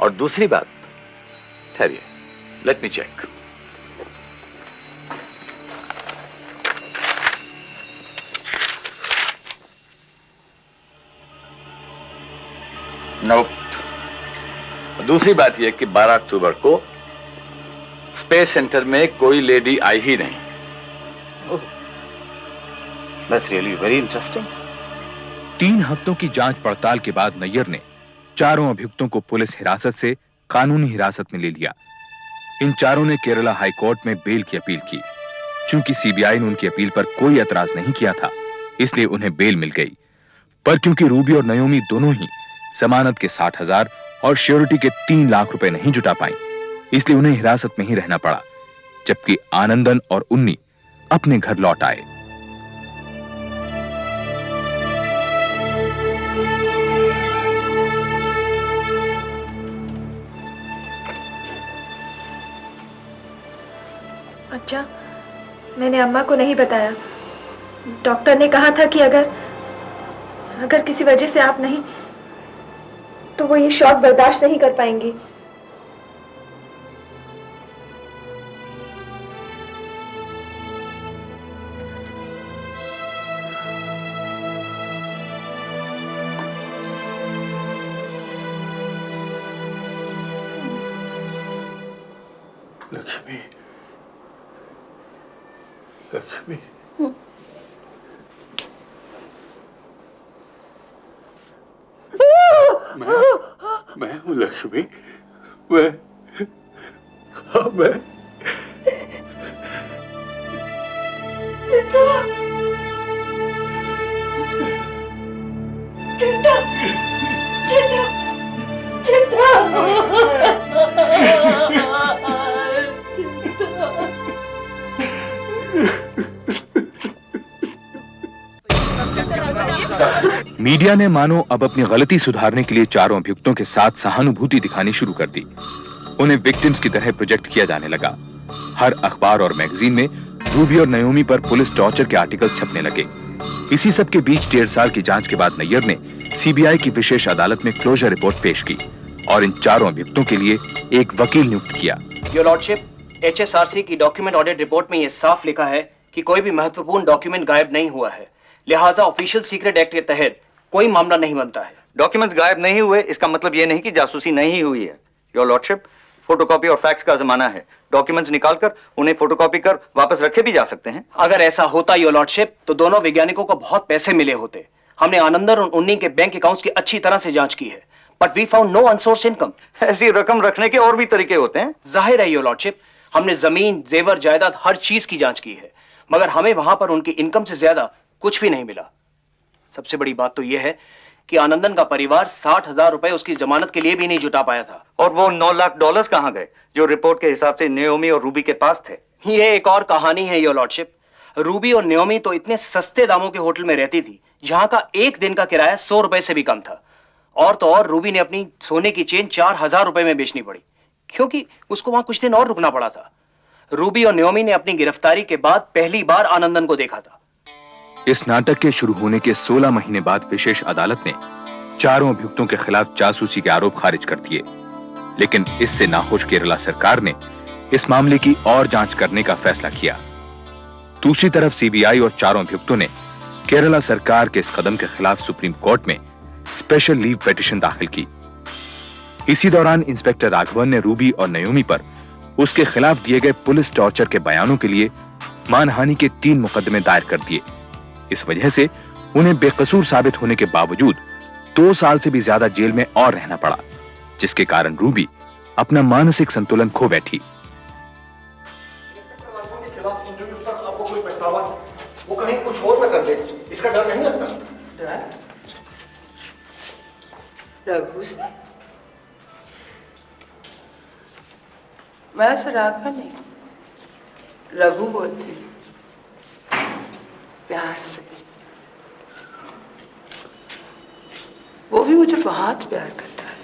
और दूसरी बात, ठहरिए, लेट मी चेक। नोप। दूसरी बात यह कि 12 अक्टूबर को स्पेस सेंटर में कोई लेडी आई ही नहीं। That's really very interesting. 3 हफ्तों की जांच पड़ताल के बाद नैयर ने चारों अभियुक्तों को पुलिस हिरासत से कानूनी हिरासत में ले लिया। इन चारों ने केरला हाई कोर्ट में बेल की अपील की। चूंकि सीबीआई ने उनकी अपील पर कोई एतराज नहीं किया था, इसलिए उन्हें बेल मिल गई। पर क्योंकि रूबी और नयोमी दोनों ही जमानत के 60,000 और श्योरिटी के 3 लाख रुपए नहीं जुटा पाई, इसलिए उन्हें हिरासत में ही रहना पड़ा, जबकि आनंदन और उन्नी अपने घर लौट आए। अच्छा, मैंने अम्मा को नहीं बताया। डॉक्टर ने कहा था कि अगर किसी वजह से आप नहीं तो वो ये शॉक बर्दाश्त नहीं कर पाएंगी। लक्ष्मी, लक्ष्मी, मैं हूं लक्ष्मी। मैं मीडिया ने मानो अब अपनी गलती सुधारने के लिए चारों अभियुक्तों के साथ सहानुभूति दिखानी शुरू कर दी। उन्हें विक्टिम्स की तरह प्रोजेक्ट किया जाने लगा। हर अखबार और मैगजीन में रूबी और नयोमी पर पुलिस टॉर्चर के आर्टिकल छपने लगे। इसी सब के बीच 1.5 साल की जांच के बाद नैयर ने सीबीआई की विशेष अदालत में क्लोजर रिपोर्ट पेश की और इन चारों अभियुक्तों के लिए एक वकील नियुक्त किया। योर लॉर्डशिप, HSRC की डॉक्यूमेंट ऑडिट रिपोर्ट में यह साफ लिखा है कि कोई भी महत्वपूर्ण डॉक्यूमेंट गायब नहीं हुआ है, लिहाजा ऑफिशियल सीक्रेट एक्ट के तहत कोई मामला नहीं बनता है। डॉक्यूमेंट्स गायब नहीं हुए इसका मतलब यह नहीं कि जासूसी नहीं हुई है। योर लॉर्डशिप, फोटोकॉपी और फैक्स का जमाना है। डॉक्यूमेंट्स निकालकर उन्हें फोटोकॉपी कर वापस रखे भी जा सकते हैं। अगर ऐसा होता योर लॉर्डशिप तो दोनों वैज्ञानिकों को बहुत पैसे मिले होते। हमने आनंदन और उन्नी के बैंक अकाउंट्स की अच्छी तरह से जांच की है, but we found no unsourced income. ऐसी रकम रखने के और भी तरीके होते हैं। जाहिर है योर लॉर्डशिप, हमने जमीन, जेवर, जायदाद, हर चीज की जांच की है, मगर हमें वहां पर उनकी इनकम से ज्यादा कुछ भी नहीं मिला। सबसे बड़ी बात तो यह है कि आनंदन का परिवार 60,000 रुपए उसकी जमानत के लिए भी नहीं जुटा पाया था। और वो 9 लाख डॉलर्स कहां गए जो रिपोर्ट के हिसाब से नेओमी और रूबी के पास थे? ये एक और कहानी है योर लॉर्डशिप। रूबी और नेओमी तो इतने सस्ते दामों के होटल में रहती थी जहां का एक दिन का किराया 100 रुपए से भी कम था। और तो और रूबी ने अपनी सोने की चेन 4,000 रुपए में बेचनी पड़ी क्योंकि उसको वहां कुछ दिन और रुकना पड़ा था। रूबी और नेओमी ने अपनी गिरफ्तारी के बाद पहली बार आनंदन को देखा था। इस नाटक के शुरू होने के 16 महीने बाद विशेष अदालत ने चारों अभियुक्तों के खिलाफ जासूसी के आरोप खारिज कर दिए, लेकिन इससे नाखुश केरला सरकार ने इस मामले की और जांच करने का फैसला किया। दूसरी तरफ सीबीआई और चारों अभियुक्तों ने केरला सरकार के इस कदम के खिलाफ सुप्रीम कोर्ट में स्पेशल लीव पिटीशन दाखिल की। इसी दौरान इंस्पेक्टर राघवन ने रूबी और नयोमी पर उसके खिलाफ दिए गए पुलिस टॉर्चर के बयानों के लिए मानहानि के 3 मुकदमे दायर कर दिए। इस वजह से उन्हें बेकसूर साबित होने के बावजूद 2 साल से भी ज्यादा जेल में और रहना पड़ा, जिसके कारण रूबी अपना मानसिक संतुलन खो बैठी। आपको कोई पछतावा वो कहीं कुछ और न कर दे, इसका डर नहीं लगता? रघु से? मैं सराखा नहीं, रघु बोलती, प्यार से। वो भी मुझे बहुत प्यार करता है,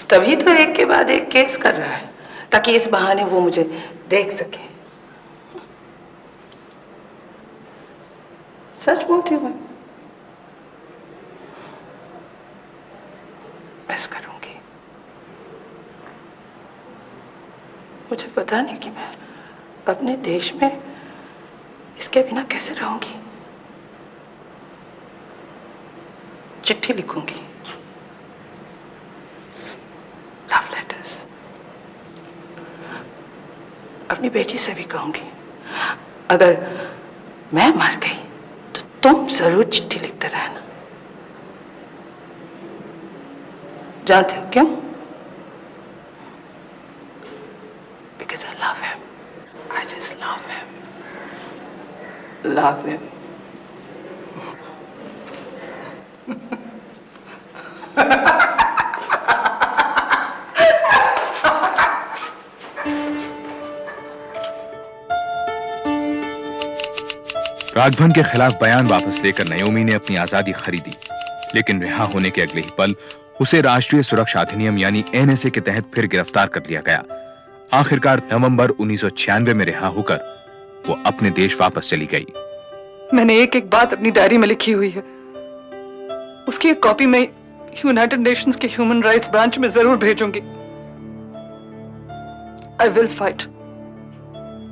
तभी तो एक के बाद एक केस कर रहा है ताकि इस बहाने वो मुझे देख सके। सच बोलती हूँ मैं, बस करूंगी। मुझे पता नहीं कि मैं अपने देश में इसके बिना कैसे रहूंगी। चिट्ठी लिखूंगी, लव लेटर्स, अपनी बेटी से भी कहूंगी अगर मैं मर गई तो तुम जरूर चिट्ठी लिखते रहना। जानते हो क्यों? Because I love him. I just love him. Love him. Raghavan के खिलाफ बयान वापस लेकर नयोमी ने अपनी आजादी खरीदी, लेकिन रिहा होने के अगले ही पल उसे राष्ट्रीय सुरक्षा अधिनियम यानी NSA के तहत फिर गिरफ्तार कर लिया गया। आखिरकार नवंबर 1996 में रिहा होकर वो अपने देश वापस चली गई। मैंने एक एक बात अपनी डायरी में लिखी हुई है, उसकी एक कॉपी मैं यूनाइटेड नेशंस के ह्यूमन राइट्स ब्रांच में जरूर भेजूंगी। I will fight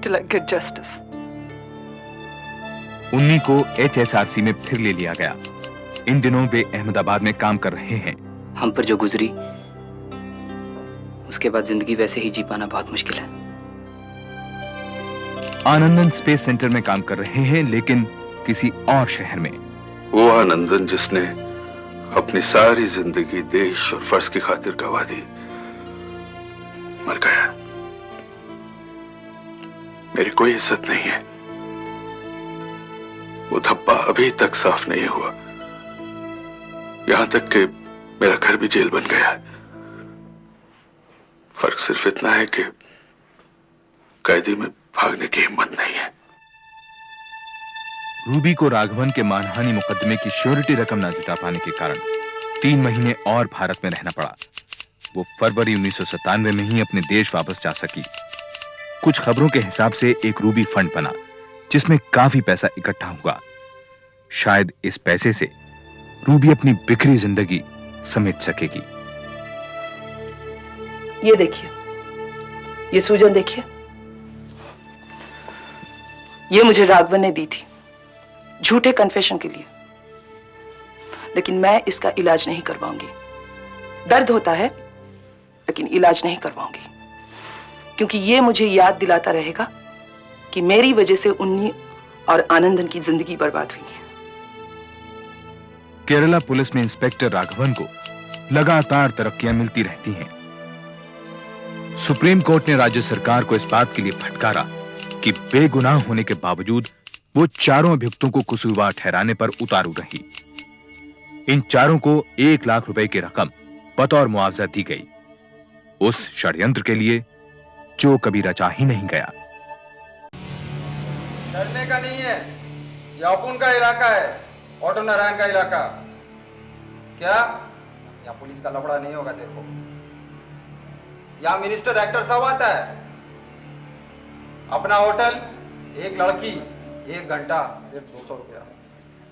till I get justice. उन्नी को HSRC में फिर ले लिया गया। इन दिनों वे अहमदाबाद में काम कर रहे हैं। हम पर जो गुजरी उसके बाद जिंदगी वैसे ही जी पाना बहुत मुश्किल है। आनंदन स्पेस सेंटर में काम कर रहे हैं, लेकिन किसी और शहर में। वो आनंदन जिसने अपनी सारी जिंदगी देश और फर्ज की खातिर गंवा दी, मर गया। मेरी कोई इज्जत नहीं है। वो धब्बा अभी तक साफ नहीं हुआ, यहां तक कि मेरा घर भी जेल बन गया है। फर्क सिर्फ इतना है कि कैदी में भागने की हिम्मत नहीं है। रूबी को राघवन के मानहानि मुकदमे की श्योरिटी रकम न जुटा पाने के कारण 3 महीने और भारत में रहना पड़ा। वो फरवरी 1997 में ही अपने देश वापस जा सकी। कुछ खबरों के हिसाब से एक रूबी फंड बना जिसमें काफी पैसा इकट्ठा हुआ। शायद इस पैसे से रूबी अपनी बिखरी जिंदगी समेट सकेगी। ये देखिए, ये सूजन देखिए, ये मुझे राघवन ने दी थी झूठे कन्फेशन के लिए, लेकिन मैं इसका इलाज नहीं करवाऊंगी। दर्द होता है लेकिन इलाज नहीं करवाऊंगी, क्योंकि ये मुझे याद दिलाता रहेगा कि मेरी वजह से उन्नी और आनंदन की जिंदगी बर्बाद हुई। केरला पुलिस में इंस्पेक्टर राघवन को लगातार तरक्कियां मिलती रहती हैं। सुप्रीम कोर्ट ने राज्य सरकार को इस बात के लिए फटकारा कि बेगुनाह होने के बावजूद वो चारों अभियुक्तों को कसूरवार ठहराने पर उतारू रही। इन चारों को 1 लाख रुपए की रकम बतौर मुआवजा दी गई, उस षड्यंत्र के लिए जो कभी रचा ही नहीं गया। डरने का नहीं है, ये अपुन का इलाका है, ऑटो नारायण का इलाका। क्या यहाँ पुलिस का लफड़ा नहीं होगा तेरे को? यहाँ मिनिस्टर एक्टर सब आता है। अपना होटल, एक लड़की, 1 घंटा, सिर्फ 200 रुपया।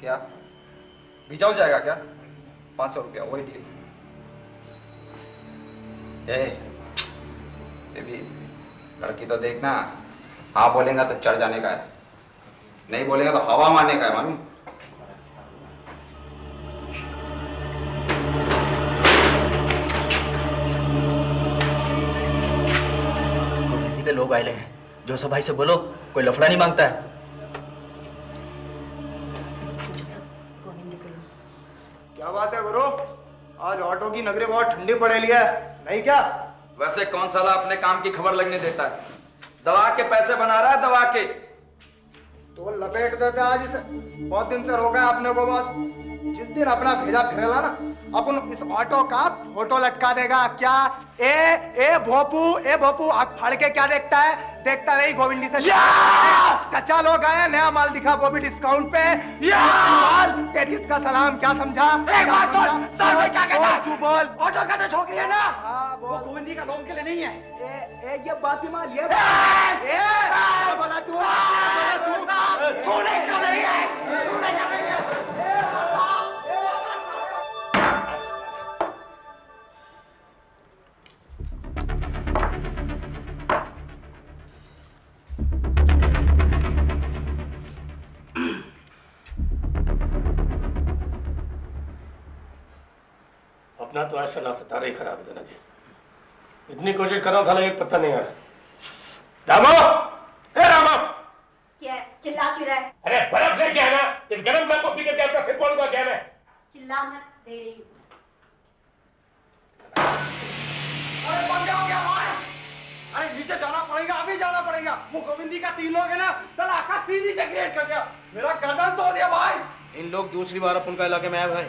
क्या भिजा हो जाएगा क्या? 500 रुपया, वही डील। ये भी लड़की तो देखना, हाँ बोलेगा तो चढ़ जाने का है, नहीं बोलेगा तो हवा मारने का है, मालूम? गोविंदी के लोग आए हैं, जोसेफ भाई से बोलो कोई लफड़ा नहीं मांगता है। क्या बात है गुरु, आज ऑटो की नगरी बहुत ठंडी पड़े लिया है, नहीं क्या? वैसे कौन साला अपने काम की खबर लगने देता है? दवा के पैसे बना रहा है, दवा के। तो लपेट देते आज इसे, बहुत दिन से रोका है अपने को बॉस। जिस दिन अपना भेजा फिरेला ना, अपन इस ऑटो का फोटो लटका देगा। क्या ए भोपू आँख फाड़ के क्या देखता है? देखता नहीं गोविंदी से। चचा लोग आए, नया माल दिखा वो भी डिस्काउंट पे। 33 का सलाम, क्या समझा? एक बात सुन, क्या कहता है? तू बोल। ऑटो का तो छोकरी है ना, वो गोविंदी का लोन के लिए नहीं है। ये बासी माल, ये बोला तू, छोड़ने का नहीं है, छोड़ने का नहीं है। अपना तो आज साला सितारा ही खराब है ना जी। इतनी कोशिश कर रहा हूँ, साला एक पत्ता नहीं आ रहा। रामो, ए रामो, क्या चिल्ला क्यों रहा है? अरे बर्फ लेके आना, इस गर्म बर्फ को पी करके आपका सिर फोड़ूंगा क्या मैं? चिल्ला मत, दे रही हूँ। अरे बंद हो गया भाई, अरे नीचे जाना पड़ेगा, अभी जाना पड़ेगा। वो गोविंदी का 3 लोग है ना, साला आका सीढ़ी से क्रिएट कर दिया, मेरा गर्दन तोड़ दिया भाई। इन लोग दूसरी बार अपन का इलाके में आए भाई।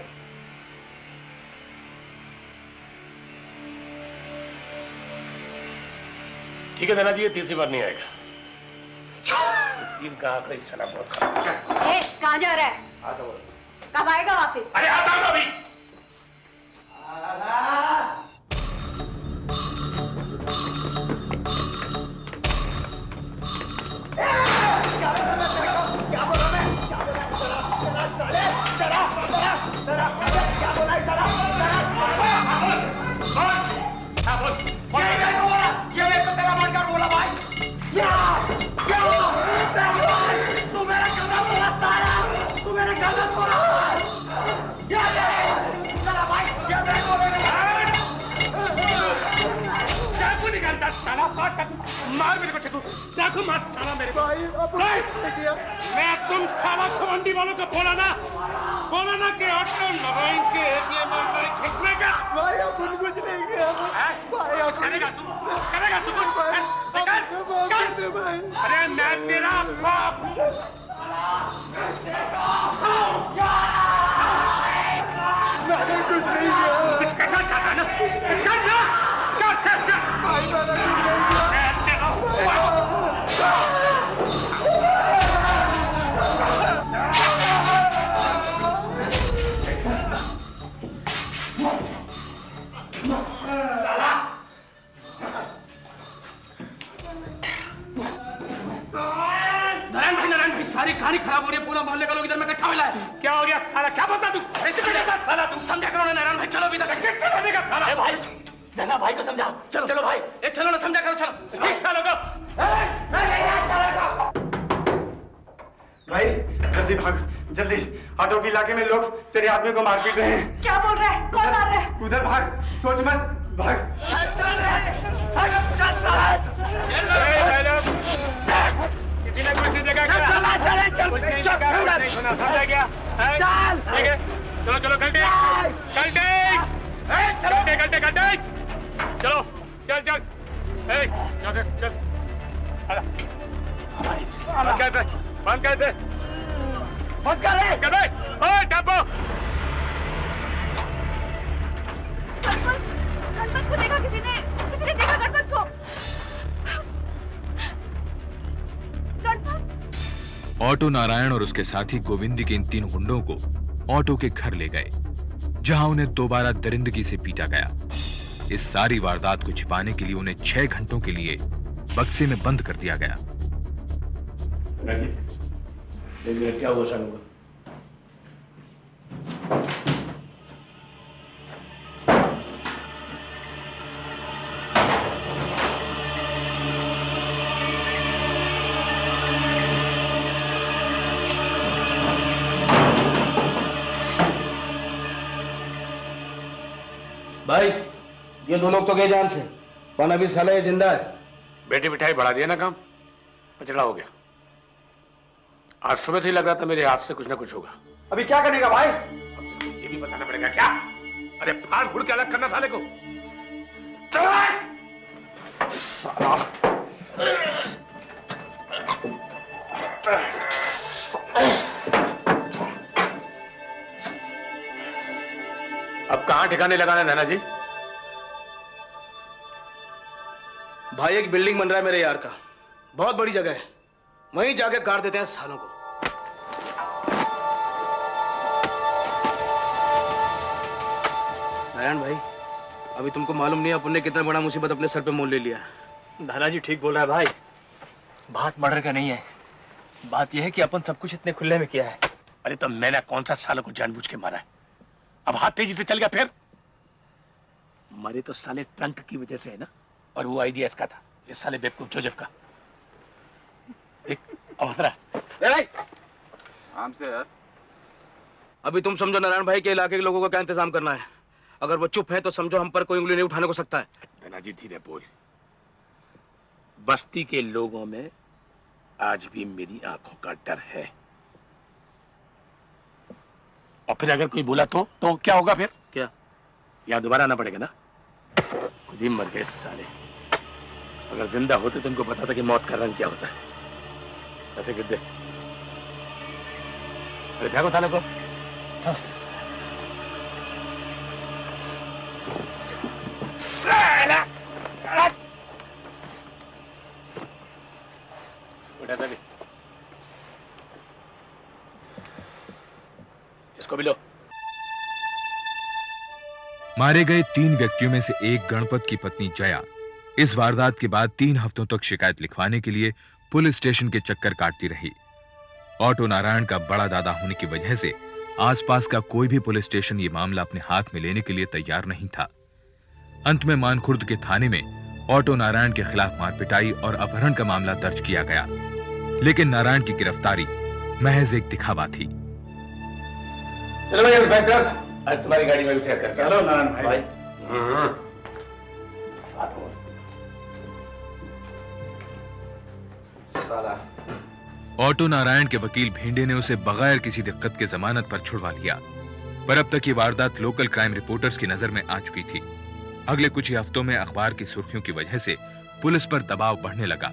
ठीक है धना जी, ये तीसरी बार नहीं आएगा। 3 का आंकड़ा इस साला बहुत खराब है। कहाँ जा रहा है? कब आएगा वापस? अरे आता हूँ अभी। मार मेरे को, चाकू मार साला मेरे को। मैं तुम साला खवंडी वालों को बोला ना कि ऑटो नारायण के एरिया में खींचने का। भाई अपन कुछ नहीं किया भाई। करेगा तू कुछ? अरे मैं तेरा बाप हूँ। मैंने कुछ नहीं किया। कुछ करना चाहता ना? भाई मैंने कुछ नहीं किया। नारायण भाई, सारी कहानी खराब हो रही है। पूरा मोहल्ले का लोग इधर में इकट्ठा मिला है। क्या हो गया साला? क्या बोलता तू? साला तुम समझा करो ना नारायण भाई, चलो इधर। किससे समझेगा साला? भाई नैना भाई को समझा। चलो चलो भाई, चलो ना, समझा करो, चलो। किस सालों का? भाई जल्दी भाग, जल्दी। ऑटो के इलाके में लोग तेरे आदमी को मार पीट रहे हैं। क्या बोल रहा है? कौन मार रहा है? उधर भाग, सोच मत, भाग। किसी ने कुछ नहीं देखा क्या? नहीं सुना, समझा क्या? चल। ठीक है, चलो चलो, घंटे चलो, चल चल, चल, बंद कर दे, टेम्पो। गणपत को देखा किसी ने देखा गणपत को? गणपत। ऑटो नारायण और उसके साथी गोविंदी के इन 3 गुंडों को ऑटो के घर ले गए, जहां उन्हें दोबारा दरिंदगी से पीटा गया। इस सारी वारदात को छिपाने के लिए उन्हें 6 घंटों के लिए बक्से में बंद कर दिया गया। क्या हुआ सालों का? भाई ये 2 लोग तो गए जान से, पर अभी साला ये जिंदा है। बेटी बिठाई बढ़ा दिया ना काम, पचड़ा हो गया। आज सुबह से ही लग रहा था मेरे हाथ से कुछ ना कुछ होगा। अभी क्या करेगा भाई? ये भी बताना पड़ेगा क्या? अरे फाड़ फूड़ के अलग करना साले को। साला अब कहां ठिकाने लगाना नैना जी? भाई एक बिल्डिंग बन रहा है मेरे यार का, बहुत बड़ी जगह है, वहीं जाके काट देते हैं सालों को। नारायण भाई, अभी तुमको मालूम नहीं अपन ने कितना बड़ा मुसीबत अपने सर पे मोल ले लिया। नाना जी ठीक बोल रहा है भाई, बात मर्डर का नहीं है, बात यह है कि अपन सब कुछ इतने खुले में किया है। अरे तो मैंने कौन सा सालों को जानबूझ के मारा है? अब हाथ तेजी से चल गया फिर? मरे तो साले ट्रंक की वजह से है ना, और वो आइडिया इसका था, इस साले बेवकूफ जोसेफ का। एक अवसरा आराम से यार। अभी तुम समझो नारायण भाई के इलाके के लोगों का क्या इंतजाम करना है। अगर वो चुप है तो समझो हम पर कोई उंगली नहीं उठाने को सकता है। धना जी धीरे बोल। बस्ती के लोगों में आज भी मेरी आंखों का डर है, और फिर अगर कोई बोला तो क्या होगा फिर? क्या? यहाँ दोबारा आना पड़ेगा ना। खुद ही मर गए साले। अगर जिंदा होते तो उनको पता था कि मौत का रंग क्या होता है। ऐसे गिर दे। अरे फेंको थाने को। हाँ। साला! उठा दे। इसको भी लो। मारे गए 3 व्यक्तियों में से एक गणपत की पत्नी जया इस वारदात के बाद 3 हफ्तों तक शिकायत लिखवाने के लिए पुलिस स्टेशन के चक्कर काटती रही। ऑटो नारायण का बड़ा दादा होने की वजह से आसपास का कोई भी पुलिस स्टेशन ये मामला अपने हाथ में लेने के लिए तैयार नहीं था। अंत में मानखुर्द के थाने में ऑटो नारायण के खिलाफ मारपिटाई और अपहरण का मामला दर्ज किया गया, लेकिन नारायण की गिरफ्तारी महज एक दिखावा थी। चलो भाई इंस्पेक्टर, आज तुम्हारी गाड़ी में भी शेयर कर। चलो नारायण भाई। साला ऑटो नारायण के वकील भेंडे ने उसे बगैर किसी दिक्कत के जमानत पर छुड़वा लिया, पर अब तक ये वारदात लोकल क्राइम रिपोर्टर्स की नजर में आ चुकी थी। अगले कुछ ही हफ्तों में अखबार की सुर्खियों की वजह से पुलिस पर दबाव बढ़ने लगा,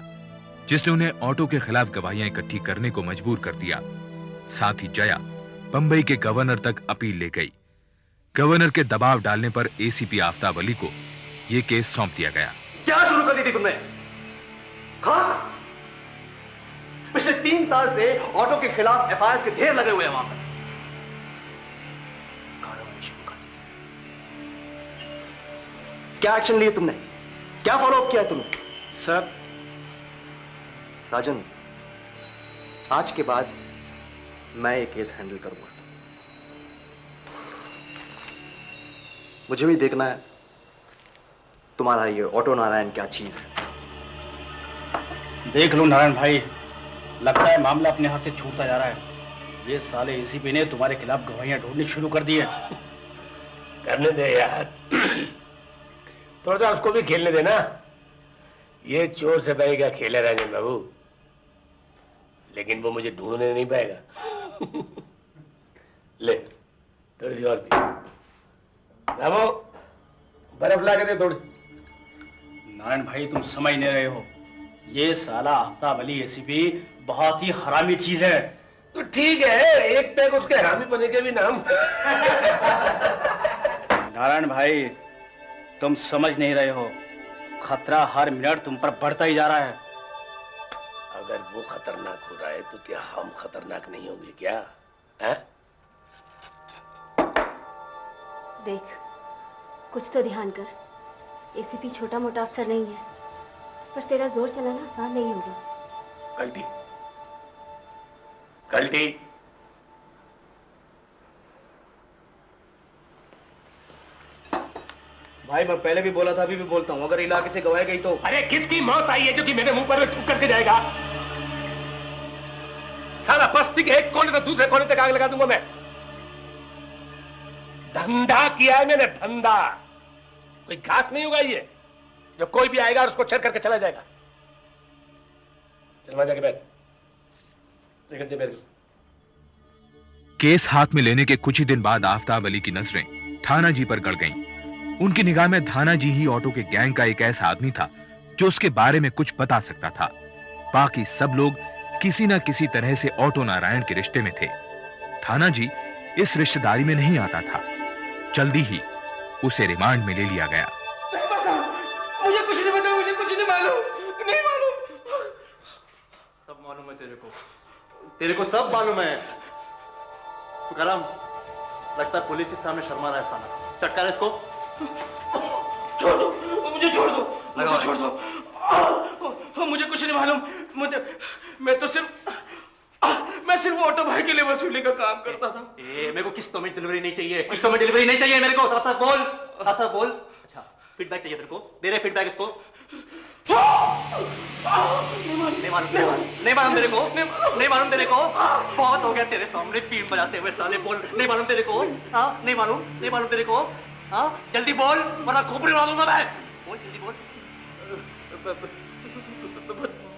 जिसने उन्हें ऑटो के खिलाफ गवाहियां इकट्ठी करने को मजबूर कर दिया। साथ ही जया बंबई के गवर्नर तक अपील ले गई। गवर्नर के दबाव डालने पर एसीपी आफ्ताब अली को यह केस सौंप दिया गया। क्या शुरू कर दी थी तुमने? हाँ? पिछले 3 साल से ऑटो के खिलाफ एफआईआर के ढेर लगे हुए हैं वहां पर। कार्रवाई शुरू कर दी थी। क्या एक्शन लिए तुमने? क्या फॉलो अप किया है तुमने? सर राजन, आज के बाद मैं ये केस हैंडल करूंगा। मुझे भी देखना है तुम्हारा ये ऑटो नारायण क्या चीज है। देख लो नारायण भाई, लगता है मामला अपने हाथ से छूटता जा रहा है। ये साले एसीपी ने तुम्हारे खिलाफ गवाहियां ढूंढनी शुरू कर दी है। करने दे यार, थोड़ा सा उसको भी खेलने देना। ये चोर सिपाही का खेल है राजन बाबू, लेकिन वो मुझे ढूंढने नहीं पाएगा। ले थोड़ी सी और भी। रामो, बर्फ ला के दे थोड़ी। नारायण भाई तुम समझ नहीं रहे हो, ये साला आफ्ताब अली एसीपी बहुत ही हरामी चीज है। तो ठीक है, एक पैक उसके हरामी पने के भी नाम। नारायण भाई तुम समझ नहीं रहे हो, खतरा हर मिनट तुम पर बढ़ता ही जा रहा है। अगर वो खतरनाक हो रहा है तो क्या हम खतरनाक नहीं होंगे क्या? है? देख, कुछ तो ध्यान कर। एसीपी छोटा मोटा अफसर नहीं है, उस पर तेरा जोर चलाना आसान नहीं होगा। कल्टी कल्टी भाई मैं पहले भी बोला था, अभी भी बोलता हूँ, अगर इलाके से गवाई गई तो। अरे किसकी मौत आई है जो कि मेरे मुंह पर थूक करके जाएगा? सारा बस्ती के एक कोने से दूसरे कोने तक आग लगा दूंगा मैं। धंधा किया है मैंने, धंधा। कोई घास नहीं उगाई है जो कोई भी आएगा और उसको छेड़ करके चला जाएगा। चल वहां जाके बैठ, लेकिन दे मेरे को। केस हाथ में लेने के कुछ ही दिन बाद आफ्ताब अली की नजरें थाना जी पर गड़ गईं। उनकी निगाह में थाना जी ही ऑटो के गैंग का एक ऐसा आदमी था जो उसके बारे में कुछ बता सकता था। बाकी सब लोग किसी न किसी तरह से ऑटो नारायण के रिश्ते में थे। थाना जी इस रिश्तेदारी में नहीं आता था। जल्दी ही उसे रिमांड में ले लिया गया। मुझे कुछ नहीं पता, मुझे कुछ नहीं मालूम, नहीं मालूम। सब मालूम है तेरे को सब मालूम है। तो करम लगता है पुलिस के सामने शर्मा रहा है साला। चटकार इसको। छोड़ दो मुझे, छोड़ दो मुझे, छोड़ दो। मुझे कुछ नहीं मालूम, मैं सिर्फ ऑटो भाई के लिए वसूली का काम करता था। मेरे को किस्तों में डिलीवरी नहीं चाहिए, किस्तों में डिलीवरी नहीं चाहिए मेरे को। साफ साफ बोल, साफ साफ बोल। अच्छा फीडबैक चाहिए तेरे को, दे रहे फीडबैक इसको। नहीं मालूम तेरे को, नहीं मालूम तेरे को। बहुत हो गया तेरे सामने पीठ बजाते हुए साले। बोल, नहीं मालूम तेरे को। हाँ नहीं मालूम तेरे को। हाँ जल्दी बोल वरना खोपड़ी उड़ा दूंगा मैं। बोल जल्दी बोल।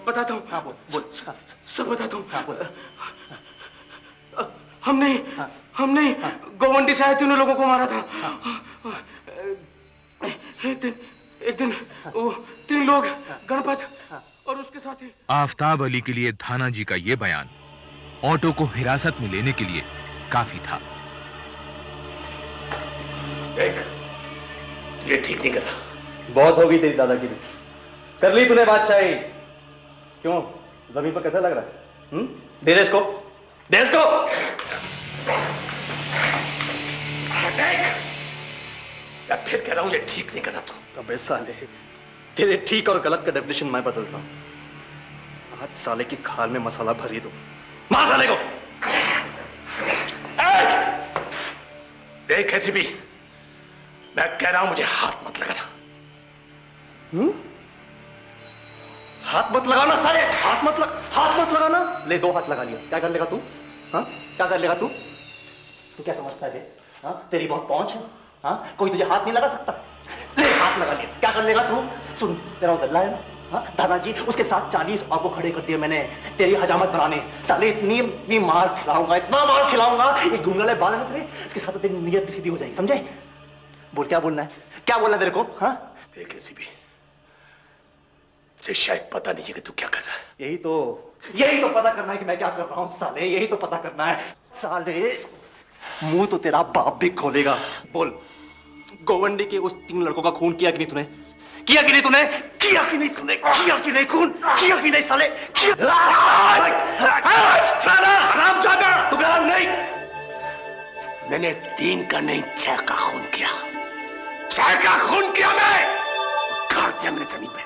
बताता हूँ। हाँ बोल सब बताता हूँ। हाँ बोल। हमने गोवंडी से आए तीनों लोगों को मारा था। एक दिन वो 3 लोग, गणपत और उसके साथी। आफ्ताब अली के लिए थाना जी का यह बयान ऑटो को हिरासत में लेने के लिए काफी था। देख, तू ये ठीक नहीं कर रहा। बहुत होगी तेरी दादागिरी, कर ली तूने बादशाही। क्यों जमीन पर कैसा लग रहा है? दे दे इसको, दे इसको। देख, मैं फिर कह रहा हूं ये ठीक नहीं कर रहा तू। अबे साले, तेरे ठीक और गलत का डेफिनेशन मैं बदलता हूं। आज साले की खाल में मसाला भरी दो, मार साले को। देख एसीपी, मैं कह रहा हूं मुझे हाथ मत लगाना। हाथ मत लगाना साले, हाथ मत लगाना। ले 2 हाथ लगा लिया, क्या कर लेगा तू? हाँ क्या कर लेगा तू? तू क्या समझता है? हाँ तेरी बहुत पहुंच है। हाँ कोई तुझे हाथ नहीं लगा सकता। ले हाथ लगा लिया, क्या कर लेगा तू? सुन, तेरा उदल्ला है ना, हाँ दादाजी, उसके साथ 40 और को खड़े कर दिए मैंने तेरी हजामत बनाने। साले इतनी मार खिलाऊंगा, इतना मार खिलाऊंगा, ये गुंगले बाल है ना तेरे, इसके साथ तेरी नीयत भी सीधी हो जाएगी, समझे? बोल क्या बोलना है, क्या बोलना है तेरे को? हाँ देख एसीपी, तुझे शायद पता नहीं है कि तू क्या कर रहा है। यही तो पता करना है कि मैं क्या कर रहा हूँ साले, यही तो पता करना है साले। मुंह तो तेरा बाप भी खोलेगा। बोल, गोवंडी के उस 3 लड़कों का खून किया कि नहीं तूने? किया कि नहीं तूने? किया कि नहीं तूने? किया कि नहीं खून? किया कि नहीं साले? साला हरामजादा! तू कह रहा नहीं? मैंने 3 का नहीं 6 का खून किया। 6 का खून किया मैं, गाड़ दिया मैंने जमीन में।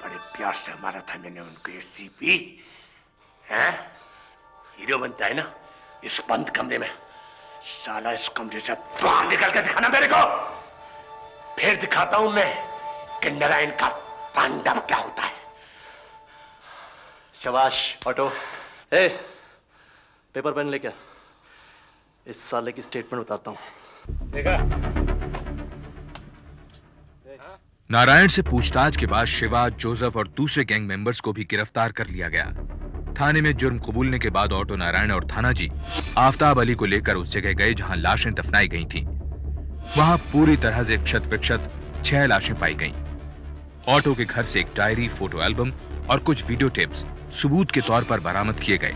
बड़े प्यार से मारा था मैंने उनको। एसीपी हैं, हीरो बनता है ना इस बंद कमरे में। साला इस कमरे से बाहर निकल कर दिखाना मेरे को। फिर दिखाता हूं मैं कि नारायण का तांडव क्या होता है। शाबाश ऑटो। ए, पेपर पेन लेके आ, इस साले की स्टेटमेंट उतारता हूं। देखा? नारायण से पूछताछ के बाद शिवा, जोसेफ और दूसरे गैंग मेंबर्स को भी गिरफ्तार कर लिया गया। थाने में जुर्म कबूलने के बाद ऑटो नारायण और थानाजी आफ्ताब अली को लेकर उस जगह गए जहां लाशें दफनाई गई थीं। वहां पूरी तरह से क्षत विक्षत 6 लाशें पाई गईं। ऑटो के घर से एक डायरी, फोटो एल्बम और कुछ वीडियो टेप्स सबूत के तौर पर बरामद किए गए।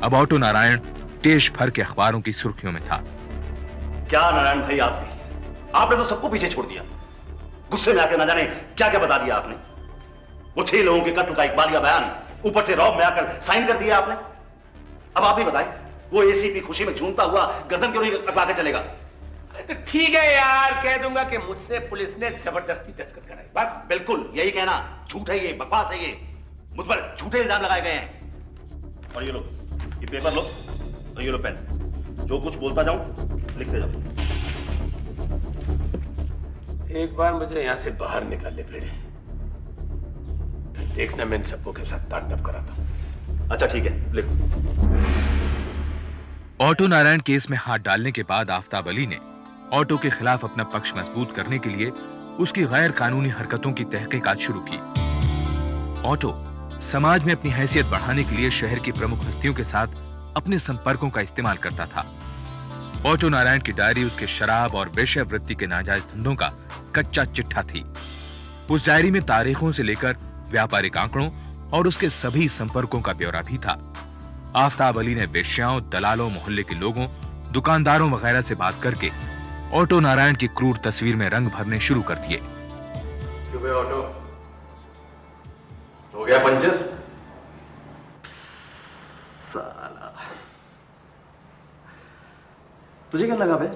अब ऑटो नारायण देश भर के अखबारों की सुर्खियों में था। क्या नारायण भाई आपने तो सबको पीछे छोड़ दिया। गुस्से में आकर ना जाने क्या क्या बता दिया आपने। वो 6 लोगों के कत्ल का इकबालिया बयान ऊपर से रौब में आकर साइन कर दिया आपने। अब आप ही बताएं, वो एसीपी खुशी में झूमता हुआ गर्दन क्यों नहीं अकड़ा के चलेगा? तो ठीक है यार, कह दूंगा कि मुझसे पुलिस ने जबरदस्ती दस्तखत कराई, बस। बिल्कुल यही कहना। झूठ है ये, बकवास है ये, मुझ पर झूठे इल्जाम लगाए गए हैं। और ये लो, ये पेपर लो और ये लो पेन। जो कुछ बोलता जाऊं लिखते जाओ। एक बार मुझे यहां से बाहर निकालने पड़े, देखना मैं इन सबको के साथ तांडव कराता हूं। अच्छा ठीक है, लिख। ऑटो नारायण केस में हाथ डालने के बाद आफ्ताब अली ने ऑटो के खिलाफ अपना पक्ष मजबूत करने के लिए उसकी गैर कानूनी हरकतों की तहकीकात शुरू की। ऑटो समाज में अपनी हैसियत बढ़ाने के लिए शहर की प्रमुख हस्तियों के साथ अपने संपर्कों का इस्तेमाल करता था। ऑटो नारायण की डायरी उसके शराब और वेश्यावृत्ति के नाजायज धंधों का कच्चा चिट्ठा थी। उस डायरी में तारीखों से लेकर व्यापारिक आंकड़ों और उसके सभी संपर्कों का ब्यौरा भी था। आफ्ताब अली ने वेश्याओं, दलालों, मोहल्ले के लोगों, दुकानदारों वगैरह से बात करके ऑटो नारायण की क्रूर तस्वीर में रंग भरने शुरू कर दिए। क्यों ऑटो, हो गया पंचर? साला, तुझे क्या लगा बे?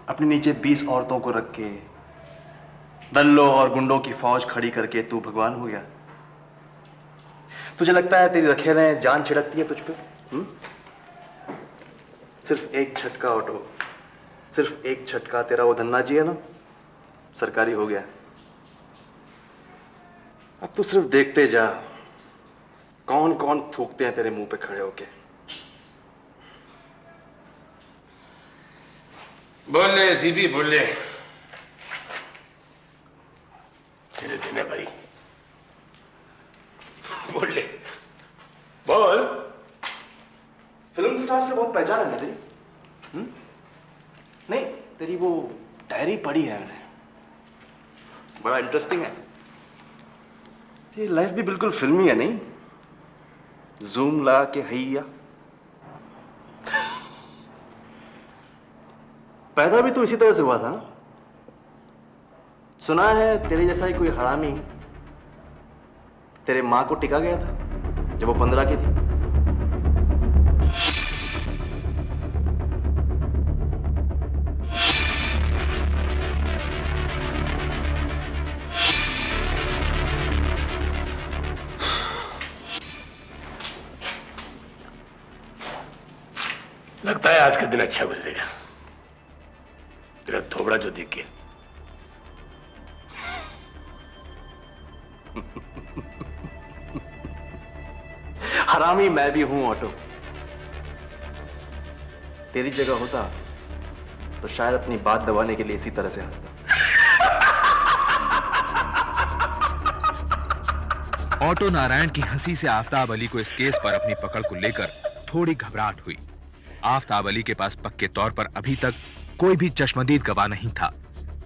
अपने नीचे 20 औरतों को रख के, दल्लों और गुंडों की फौज खड़ी करके तू भगवान हो गया? तुझे लगता है तेरी रखेलें जान छिड़कती है तुझ पे? सिर्फ एक झटका ऑटो, सिर्फ एक झटका, तेरा वो धन्ना जी है ना, सरकारी हो गया। अब तू सिर्फ देखते जा, कौन कौन थूकते हैं तेरे मुंह पे खड़े होके। बोल ले सीबी, बोल ले। तेरे दिन है भाई, बोल ले, बोल। फिल्म स्टार से बहुत पहचान है ना तेरी? नहीं, तेरी वो डायरी पढ़ी है मैंने, बड़ा इंटरेस्टिंग है। तेरी लाइफ भी बिल्कुल फिल्मी है नहीं? जूम लगा के हैया। पैदा भी तो इसी तरह से हुआ था ना? सुना है तेरे जैसा ही कोई हरामी तेरे मां को टिका गया था जब वो 15 की थी। लगता है आज का दिन अच्छा गुजरेगा, तेरा थोबड़ा जो देख के। हरामी मैं भी हूं ऑटो। तेरी जगह होता तो शायद अपनी बात दबाने के लिए इसी तरह से हंसता। ऑटो नारायण की हंसी से आफ्ताब अली को इस केस पर अपनी पकड़ को लेकर थोड़ी घबराहट हुई। आफ्ताब अली के पास पक्के तौर पर अभी तक कोई भी चश्मदीद गवाह नहीं था।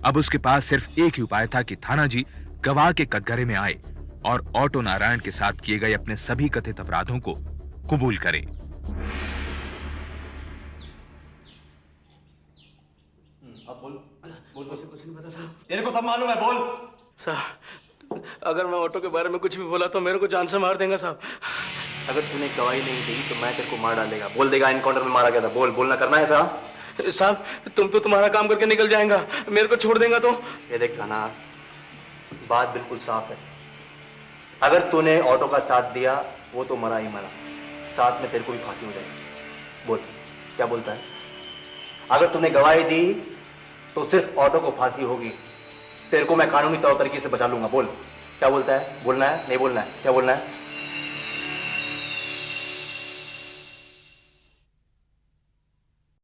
अब उसके पास सिर्फ एक ही उपाय था कि थानाजी गवाह के कटघरे में आए और ऑटो नारायण के साथ किए गए अपने सभी कथित अपराधों को कबूल करे। अब बोल, कुछ नहीं पता साहब। तेरे को सब मालूम है, बोल। साहब, अगर मैं ऑटो के बारे में कुछ भी बोला तो मेरे को जान से मार देंगे साहब। अगर तूने गवाही नहीं दी तो मैं तेरे को मार डालेगा। बोल देगा इनकाउंटर में मारा गया था। बोल, बोलना करना है साहब। साहब, तुम तो तुम्हारा काम करके निकल जाएगा, मेरे को छोड़ देगा तो? ये देख खाना, बात बिल्कुल साफ है। अगर तूने ऑटो का साथ दिया वो तो मरा ही मरा, साथ में तेरे को भी फांसी हो जाएगी। बोल, क्या बोलता है? अगर तूने गवाही दी तो सिर्फ ऑटो को फांसी होगी। तेरे को मैं कानूनी तौर तरीके से बचा लूंगा। बोल, क्या बोलता है? बोलना है नहीं बोलना है? क्या बोलना है?